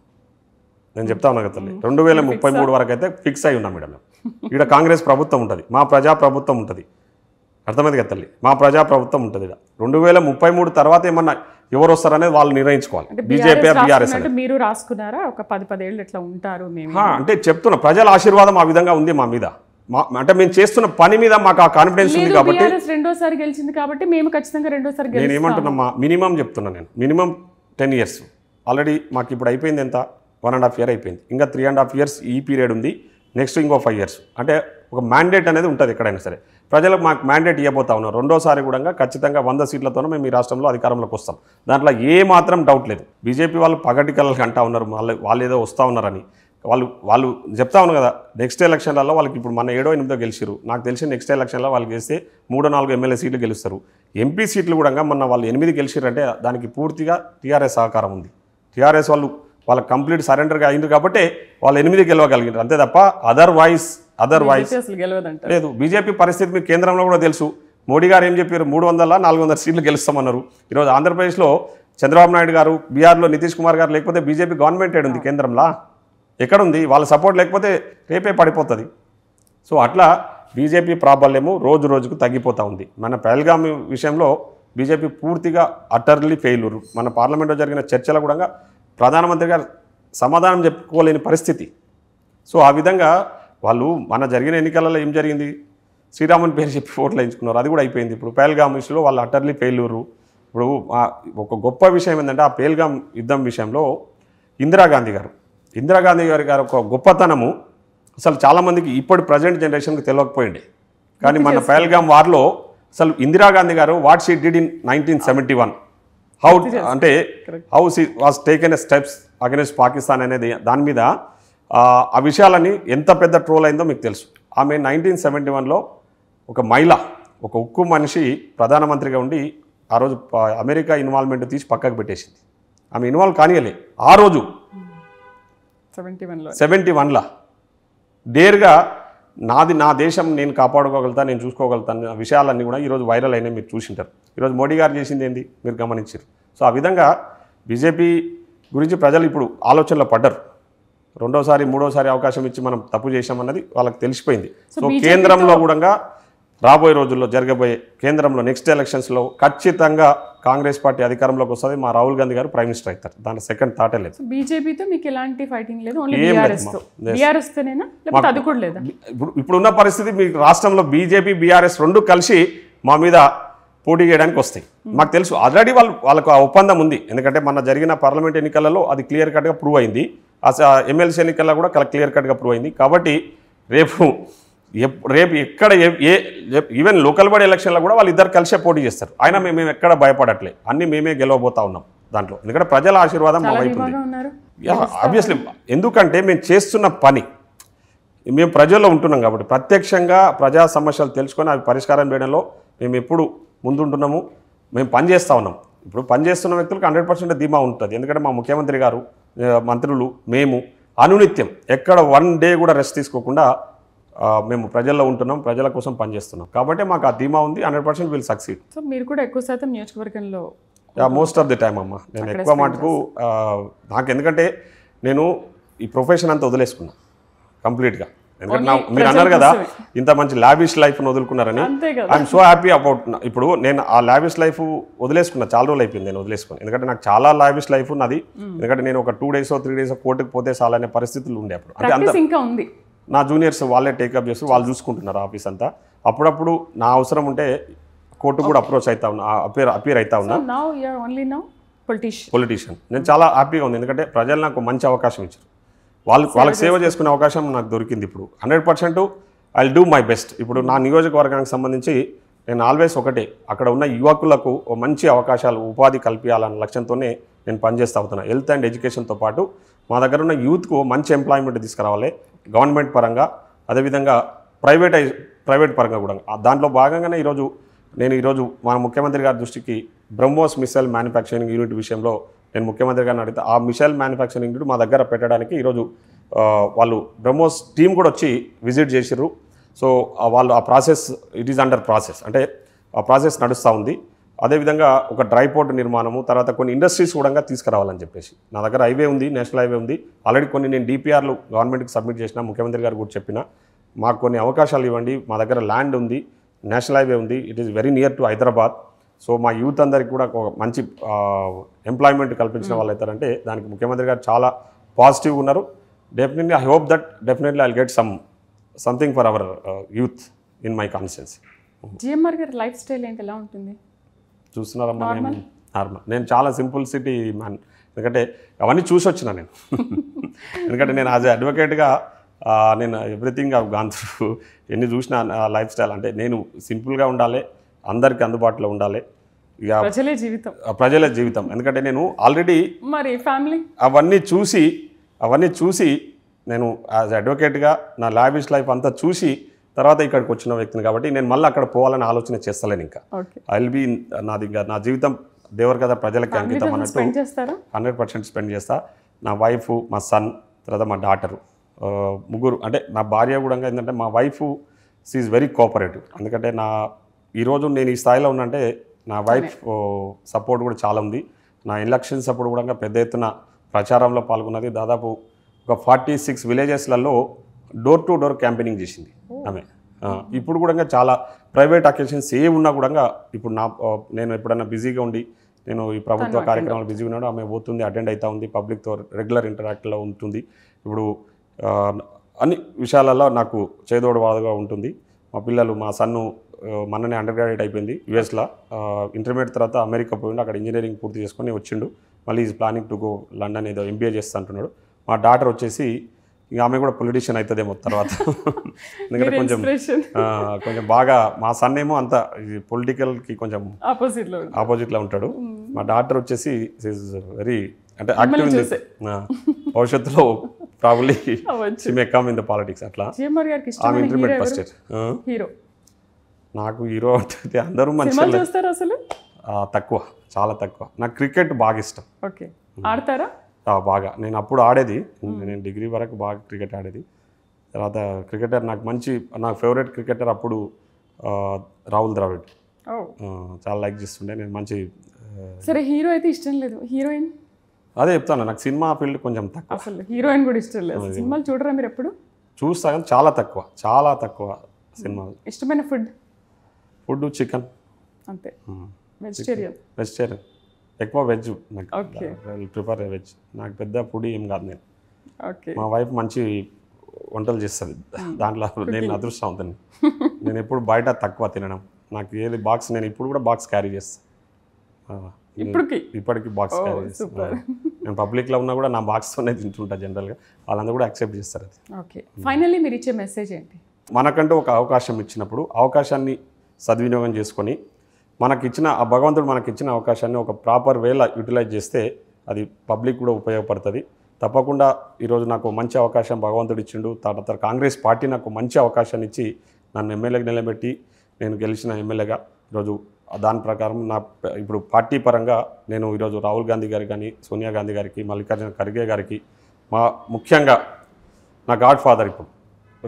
నేను చెప్తా ఉన్నా కదా, 2033 వరకు అయితే ఫిక్స్ అయి ఉన్నాం మేడం. ఇక్కడ కాంగ్రెస్ ప్రభుత్వం ఉంటుంది, మా ప్రజాప్రభుత్వం ఉంటుంది, అర్థమైంది కదా తల్లి, మా ప్రజాప్రభుత్వం ఉంటుంది. ఇక్కడ 2033 తర్వాత ఏమన్నా ఎవరు వస్తారనేది వాళ్ళు నిర్ణయించుకోవాలి. బీజేపీ బీఆర్ఎస్ మీరు రాసుకున్నారా ఒక 10 ఏళ్ళు ఎట్లా ఉంటారు అంటే చెప్తున్నా, ప్రజల ఆశీర్వాదం ఆ విధంగా ఉంది మా మీద. అంటే మేము చేస్తున్న పని మీద మాకు ఆ కాన్ఫిడెన్స్ ఉంది కాబట్టి. రెండోసారి గెలిచింది కాబట్టి మేము ఖచ్చితంగా రెండోసారి గెలుస్తాం. నేను ఏమంటున్నా, మినిమం చెప్తున్నా, నేను మినిమం 10 years ఆల్రెడీ మాకు ఇప్పుడు అయిపోయింది. ఎంత 1.5 year అయిపోయింది, ఇంకా 3.5 years ఈ పీరియడ్ ఉంది, నెక్స్ట్ ఇంకో 5 years. అంటే ఒక మ్యాండేట్ అనేది ఉంటుంది ఎక్కడైనా సరే. ప్రజలకు మాకు మ్యాండేట్ ఇవ్వబోతా ఉన్నాం. రెండోసారి కూడా ఖచ్చితంగా 100 సీట్లతోనే మేము ఈ రాష్ట్రంలో అధికారంలోకి వస్తాం. దాంట్లో ఏ మాత్రం డౌట్ లేదు. బీజేపీ వాళ్ళు పగటి కళలకు అంటా ఉన్నారు, వాళ్ళు ఏదో వస్తూ ఉన్నారని. వాళ్ళు చెప్తా ఉన్నారు కదా, నెక్స్ట్ ఎలక్షన్లలో వాళ్ళకి ఇప్పుడు మన 7వ 8వ గెలిచారు. నాకు తెలిసి నెక్స్ట్ ఎలక్షన్లో వాళ్ళు గెలిస్తే 3-4 ఎమ్మెల్యే సీట్లు గెలుస్తారు. ఎంపీ సీట్లు కూడా మొన్న వాళ్ళు 8 గెలిచారంటే దానికి పూర్తిగా టీఆర్ఎస్ సహకారం ఉంది. టీఆర్ఎస్ వాళ్ళకి కంప్లీట్ సరెండర్గా అయింది కాబట్టి వాళ్ళు 8 గెలవగలిగారు, అంతే తప్ప అదర్వైజ్ లేదు. బీజేపీ పరిస్థితి మీకు కేంద్రంలో కూడా తెలుసు. మోడీ గారు ఏం చెప్పారు, 300-400 సీట్లు గెలుస్తామన్నారు. ఈరోజు ఆంధ్రప్రదేశ్లో చంద్రబాబు నాయుడు గారు, బీహార్లో నితీష్ కుమార్ గారు లేకపోతే బీజేపీ గవర్నమెంట్ ఏడుంది కేంద్రంలో, ఎక్కడుంది? వాళ్ళ సపోర్ట్ లేకపోతే రేపే పడిపోతుంది. సో అట్లా బీజేపీ ప్రాబల్యము రోజు రోజుకు తగ్గిపోతూ ఉంది. మన పహల్గామ్ విషయంలో బీజేపీ పూర్తిగా అటర్లీ ఫెయిల్యూర్. మన పార్లమెంట్లో జరిగిన చర్చలో కూడా ప్రధానమంత్రి గారు సమాధానం చెప్పుకోలేని పరిస్థితి. సో ఆ విధంగా వాళ్ళు మన జరిగిన ఎన్నికలలో ఏం జరిగింది, శ్రీరాముని పేరు చెప్పి ఓట్లు వేయించుకున్నారు, అది కూడా అయిపోయింది. ఇప్పుడు పహల్గామ్ విషయంలో వాళ్ళు అటర్లీ ఫెయిల్యూరు. ఇప్పుడు ఒక గొప్ప విషయం ఏంటంటే ఆ పహల్గామ్ యుద్ధం విషయంలో ఇందిరాగాంధీ గారు ఒక గొప్పతనము అసలు చాలామందికి ఇప్పుడు ప్రజెంట్ జనరేషన్కి తెలియకపోయింది. కానీ మన పహల్గామ్ వార్లో అసలు ఇందిరాగాంధీ గారు what she did in 1971, how she was taken a steps against Pakistan అనేది దాని మీద ఆ విషయాలని ఎంత పెద్ద ట్రోల్ అయిందో మీకు తెలుసు. ఆమె 1971లో ఒక మహిళ, ఒక ఉక్కు మనిషి ప్రధానమంత్రిగా ఉండి ఆ రోజు అమెరికా ఇన్వాల్వ్మెంట్ తీసి పక్కకు పెట్టేసింది. ఆమె ఇన్వాల్వ్ కానియలే ఆ రోజు 71లో డేర్గా నా దేశం నేను కాపాడుకోగలుగుతా, నేను చూసుకోగలుగుతాను విషయాలన్నీ కూడా ఈరోజు వైరల్ అయినాయి, మీరు చూసింటారు. ఈరోజు మోడీ గారు చేసింది ఏంది మీరు గమనించారు. సో ఆ విధంగా బీజేపీ గురించి ప్రజలు ఇప్పుడు ఆలోచనలో పడ్డారు. రెండోసారి 3వసారి అవకాశం ఇచ్చి మనం తప్పు చేశామన్నది వాళ్ళకి తెలిసిపోయింది. సో కేంద్రంలో కూడా రాబోయే రోజుల్లో జరగబోయే కేంద్రంలో నెక్స్ట్ ఎలక్షన్స్లో ఖచ్చితంగా కాంగ్రెస్ పార్టీ అధికారంలోకి వస్తుంది. మా రాహుల్ గాంధీ గారు ప్రైమ్ మినిస్టర్ అవుతారు. దాని సెకండ్ థాటే లేదు. బీజేపీతో మీకు ఎలాంటి ఫైటింగ్ లేదు, ఓన్లీ ఏం లేదు బీఆర్ఎస్తో. బీఆర్ఎస్తోనేనా లేకపోతే అది కూడా లేదా? ఇప్పుడున్న పరిస్థితి మీకు రాష్ట్రంలో బీజేపీ బీఆర్ఎస్ రెండు కలిసి మా మీద పోటీ చేయడానికి వస్తాయి. మాకు తెలుసు ఆల్రెడీ వాళ్ళకు ఆ ఒప్పందం ఉంది. ఎందుకంటే మన జరిగిన పార్లమెంట్ ఎన్నికలలో అది క్లియర్ కట్గా ప్రూవ్ అయింది. ఎమ్మెల్సీ ఎన్నికల్లో కూడా క్లియర్ కట్గా ప్రూవ్ అయింది. కాబట్టి రేపు ఎక్కడ ఈవెన్ లోకల్ బాడీ ఎలక్షన్లో కూడా వాళ్ళు ఇద్దరు కలిసే పోటీ చేస్తారు. అయినా మేము ఎక్కడ భయపడట్లే, అన్ని మేమే గెలవబోతా ఉన్నాం దాంట్లో. ఎందుకంటే ప్రజల ఆశీర్వాదం మా వైపు ఉంది. ఆబ్వియస్లీ ఎందుకంటే మేము చేస్తున్న పని, మేము ప్రజల్లో ఉంటున్నాం కాబట్టి ప్రత్యక్షంగా ప్రజా సమస్యలు తెలుసుకొని అవి పరిష్కారం చేయడంలో మేము ఎప్పుడు ముందుంటున్నాము. మేము పనిచేస్తూ ఉన్నాం. ఇప్పుడు పనిచేస్తున్న వ్యక్తులకు 100% ధీమా ఉంటుంది. ఎందుకంటే మా ముఖ్యమంత్రి గారు, మంత్రులు, మేము అనునిత్యం ఎక్కడ వన్ డే కూడా రెస్ట్ తీసుకోకుండా మేము ప్రజల్లో ఉంటున్నాం, ప్రజల కోసం పనిచేస్తున్నాం. కాబట్టి మాకు ఆ ధీమా ఉంది. 100% విల్ సక్సీడ్. సో మీరు కూడా ఎక్కువ శాతం నియోజకవర్గంలో మోస్ట్ ఆఫ్ ది టైమ్ అమ్మ నేను ఎక్కువ మటుకు నాకు, ఎందుకంటే నేను ఈ ప్రొఫెషన్ అంతా వదిలేసుకున్నా కంప్లీట్గా. ఎందుకంటే మీరు అన్నారు కదా ఇంత మంచి లావిష్ లైఫ్ను వదులుకున్నారని. I'm so happy about. ఇప్పుడు నేను ఆ లావిష్ లైఫ్ వదిలేసుకున్నా, చాలా రోజులు అయిపోయింది నేను వదిలేసుకుని. ఎందుకంటే నాకు చాలా లావిష్ లైఫ్ ఉన్నది. ఎందుకంటే నేను ఒక 2 days 3 days కోర్టుకు పోతే చాలనే పరిస్థితులు ఉండే అప్పుడు. అంటే అంత ఇంకా ఉంది. నా జూనియర్స్ వాళ్ళే టేకప్ చేస్తూ వాళ్ళు చూసుకుంటున్నారు ఆఫీస్ అంతా. అప్పుడప్పుడు నా అవసరం ఉంటే కోర్టు కూడా అప్రోచ్ అవుతా ఉన్నా, అపీర్ అవుతా ఉన్నా. పొలిటీషియన్ నేను చాలా హ్యాపీగా ఉంది. ఎందుకంటే ప్రజలు నాకు మంచి అవకాశం ఇచ్చారు. వాళ్ళకి సేవ చేసుకునే అవకాశం నాకు దొరికింది. ఇప్పుడు 100% I will do my best. ఇప్పుడు నా నియోజకవర్గానికి సంబంధించి నేను ఆల్వేస్ ఒకటే, అక్కడ ఉన్న యువకులకు మంచి అవకాశాలు, ఉపాధి కల్పించాలన్న లక్ష్యంతోనే నేను పనిచేస్తూ అవుతున్నాను. హెల్త్ అండ్ ఎడ్యుకేషన్తో పాటు మా దగ్గర ఉన్న యూత్కు మంచి ఎంప్లాయ్మెంట్ తీసుకురావాలి, గవర్నమెంట్ పరంగా, అదేవిధంగా ప్రైవేట్ పరంగా కూడా. దాంట్లో భాగంగానే ఈరోజు మన ముఖ్యమంత్రి గారి దృష్టికి బ్రహ్మోస్ మిసైల్ మ్యానుఫ్యాక్చరింగ్ యూనిట్ విషయంలో నేను ముఖ్యమంత్రి గారిని అడిగితే ఆ మిసైల్ మ్యానుఫ్యాక్చరింగ్ యూనిట్ మా దగ్గర పెట్టడానికి ఈరోజు వాళ్ళు బ్రహ్మోస్ టీం కూడా వచ్చి విజిట్ చేసిర్రు. సో వాళ్ళు ఆ process it is under process, అంటే ఆ ప్రాసెస్ నడుస్తూ ఉంది. అదేవిధంగా ఒక డ్రై పోర్ట్ నిర్మాణము, తర్వాత కొన్ని ఇండస్ట్రీస్ కూడా తీసుకురావాలని చెప్పేసి నా దగ్గర హైవే ఉంది, నేషనల్ హైవే ఉంది. ఆల్రెడీ కొన్ని నేను డిపిఆర్లు గవర్నమెంట్కి సబ్మిట్ చేసిన, ముఖ్యమంత్రి గారు కూడా చెప్పిన మాకు కొన్ని అవకాశాలు ఇవ్వండి, మా దగ్గర ల్యాండ్ ఉంది, నేషనల్ హైవే ఉంది, it is very near to Hyderabad. So మా యూత్ అందరికి కూడా ఒక మంచి ఎంప్లాయ్మెంట్ కల్పించిన వాళ్ళు అవుతారంటే దానికి ముఖ్యమంత్రి గారు చాలా పాజిటివ్గా ఉన్నారు. Definitely I hope that definitely I get something for hour youth in my constituency. GMR గారి లైఫ్ స్టైల్ ఏంటి, ఎలా ఉంటుంది? చూస్తున్నారమ్మా, నార్మల్. నేను చాలా సింపుల్సిటీ మ్యాన్. ఎందుకంటే అవన్నీ చూసి వచ్చినా నేను. ఎందుకంటే నేను యాజ్ అడ్వకేట్గా నేను ఎవ్రీథింగ్ ఐ గాన్ త్రూ, ఎన్ని చూసిన లైఫ్ స్టైల్. అంటే నేను సింపుల్గా ఉండాలి, అందరికి అందుబాటులో ఉండాలి, ఇక ప్రజలే జీవితం. ఎందుకంటే నేను ఆల్రెడీ మరి ఫ్యామిలీ అవన్నీ చూసి నేను యాజ్ అడ్వకేట్గా నా లావిష్ లైఫ్ అంతా చూసి తర్వాత ఇక్కడికి వచ్చిన వ్యక్తిని కాబట్టి నేను మళ్ళీ అక్కడ పోవాలని ఆలోచన చేస్తలేను. ఇంకా ఐ విల్ బీ నా జీవితం దేవర్ కదా ప్రజలకి అంకితం అన్నట్టు 100% స్పెండ్ చేస్తా. నా వైఫ్, మా సన్, తర్వాత మా డాటరు, ముగ్గురు. అంటే నా భార్య కూడా ఏంటంటే మా wife she is very cooperative. ఎందుకంటే ఈరోజు నేను ఈ స్థాయిలో ఉన్నంటే నా వైఫ్ సపోర్ట్ కూడా చాలా ఉంది. నా ఎలక్షన్ సపోర్ట్ కూడా పెద్ద ఎత్తున ప్రచారంలో పాల్గొన్నది. దాదాపు ఒక 46 విలేజెస్లలో డోర్ టు డోర్ క్యాంపెయినింగ్ చేసింది ఆమె. ఇప్పుడు కూడా చాలా ప్రైవేట్ అకేషన్స్ ఏ ఉన్నా కూడా ఇప్పుడు నేను ఎప్పుడైనా బిజీగా ఉండి నేను ఈ ప్రభుత్వ కార్యక్రమాలు బిజీగా ఉన్నాడు, ఆమె పోతుంది, అటెండ్ అవుతూ ఉంది, పబ్లిక్తో రెగ్యులర్ ఇంటరాక్ట్లో ఉంటుంది. ఇప్పుడు అన్ని విషయాలలో నాకు చేదోడవాదుగా ఉంటుంది. మా పిల్లలు, మా సన్ను మొన్ననే అండర్ గ్రాడ్యుయేట్ అయిపోయింది యూఎస్లో, ఇంటర్మీడియట్ తర్వాత అమెరికా పోయిండు, అక్కడ ఇంజనీరింగ్ పూర్తి చేసుకొని వచ్చిండు. మళ్ళీ is planning to go London, ఏదో ఎంబీఏ చేస్తా అంటున్నాడు. మా డాటర్ వచ్చేసి ఇంకా ఆమె కూడా పొలిటీషియన్ అవుతుందేమో తర్వాత. ఎందుకంటే కొంచెం బాగా మా సన్ ఏమో అంత పొలిటికల్కి కొంచెం ఆపోజిట్లో ఉంటాడు. మా డాటర్ వచ్చేసి వెరీ అంటే యాక్టివ్ ఇన్ భవిష్యత్తులో probably she may come in the politics. అట్లా ఆమె ఇంటర్మీడియట్ ఫస్ట్ ఇయర్. నాకు హీరో అంటే అందరూ మంచిగా తక్కువ, చాలా తక్కువ. నాకు క్రికెట్ బాగా ఇష్టం. ఆడతారా? బాగా. నేను అప్పుడు ఆడేది, నేను డిగ్రీ వరకు బాగా క్రికెట్ ఆడేది. తర్వాత క్రికెటర్ నాకు ఫేవరెట్ క్రికెటర్ అప్పుడు రాహుల్ ద్రావిడ్. చాలా లైక్ చేస్తుండే నేను. మంచి. సరే, హీరో అయితే ఇష్టం లేదు, హీరోయిన్? అదే చెప్తాను, నాకు సినిమా ఫీల్డ్ కొంచెం తక్కువ. అసలు హీరోయిన్ కూడా ఇష్టం లేదు. సినిమాలు చూడరా మీరు ఎప్పుడు? చూస్తా కానీ చాలా తక్కువ సినిమాలు. ఇష్టమైన ఫుడ్? ఫుడ్ చికెన్, అంతే. వెజిటేరియన్? వెజిటేరియన్, ఎక్కువ వెజ్. నాకు ఓకే. Prefer veg. నాకు పెద్ద ఫుడ్ ఏం కాదు నేను. ఓకే. మా వైఫ్ మంచి వంటలు చేస్తుంది, దాంట్లో నేను అదృష్టవంతుని. నేను ఎప్పుడు బయట తక్కువ తినడం. నాకు ఏది బాక్స్, నేను ఇప్పుడు కూడా బాక్స్ క్యారీ చేస్తాను. ఇప్పటికీ బాక్స్ క్యారీ చేస్తాను. నేను పబ్లిక్లో ఉన్నా కూడా నా బాక్స్తోనే తింటుంటా జనరల్గా. వాళ్ళందరూ కూడా యాక్సెప్ట్ చేస్తారు అది. ఓకే. ఫైనల్లీ మీరు ఇచ్చే మెసేజ్ ఏంటి? మనకంటూ ఒక అవకాశం ఇచ్చినప్పుడు అవకాశాన్ని సద్వినియోగం చేసుకొని, మనకిచ్చిన ఆ భగవంతుడు మనకిచ్చిన అవకాశాన్ని ఒక ప్రాపర్ వేలో యూటిలైజ్ చేస్తే అది పబ్లిక్ కూడా ఉపయోగపడుతుంది. తప్పకుండా ఈరోజు నాకు మంచి అవకాశం భగవంతుడు ఇచ్చిండు. తర్వాత కాంగ్రెస్ పార్టీ నాకు మంచి అవకాశాన్ని ఇచ్చి నన్ను ఎమ్మెల్యేకి నిలబెట్టి నేను గెలిచిన ఎమ్మెల్యేగా ఈరోజు దాని ప్రకారం ఇప్పుడు పార్టీ పరంగా నేను ఈరోజు రాహుల్ గాంధీ గారికి కానీ, సోనియా గాంధీ గారికి, మల్లికార్జున ఖర్గే గారికి, ముఖ్యంగా నా గాడ్ ఫాదర్ ఇప్పుడు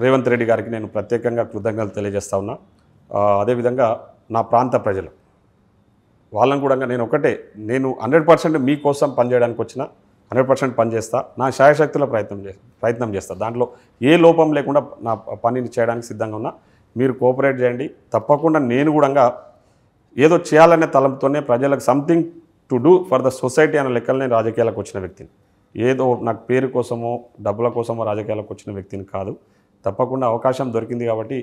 రేవంత్ రెడ్డి గారికి నేను ప్రత్యేకంగా కృతజ్ఞతలు తెలియజేస్తా ఉన్నా. అదేవిధంగా నా ప్రాంత ప్రజలు వాళ్ళని కూడా నేను ఒకటే, నేను 100% మీకోసం పనిచేయడానికి వచ్చిన 100% పనిచేస్తా. నా శాయశక్తుల ప్రయత్నం చేస్తా. దాంట్లో ఏ లోపం లేకుండా నా పనిని చేయడానికి సిద్ధంగా ఉన్నా. మీరు కోఆపరేట్ చేయండి. తప్పకుండా నేను కూడా ఏదో చేయాలనే తలంపుతోనే ప్రజలకు something to do for the society అనే లెక్కలు నేను రాజకీయాలకు వచ్చిన వ్యక్తిని. ఏదో నాకు పేరు కోసమో డబ్బుల కోసమో రాజకీయాలకు వచ్చిన వ్యక్తిని కాదు. తప్పకుండా అవకాశం దొరికింది కాబట్టి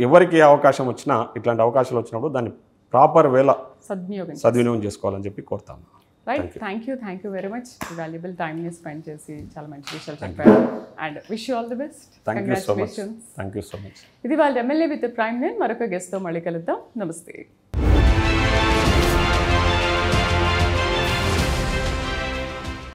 ఎవరికి అవకాశం వచ్చినా, ఇట్లాంటి అవకాశాలు వచ్చినప్పుడు దాన్ని ప్రాపర్ వేళ సద్వినియోగం చేసుకోవాలని చెప్పి కోరుతాను. Right. Thank you very much. Valuable టైంని స్పెండ్ చేసి చాలా మంచి విషయాలు చెప్పారు. And wish you all the best. Thank you so much. ఇది వాళ్ళ ఎమ్మెల్యే విత్ ప్రైమ్. నేను మరొక గెస్ట్తో మళ్ళీ కలుద్దాం. నమస్తే.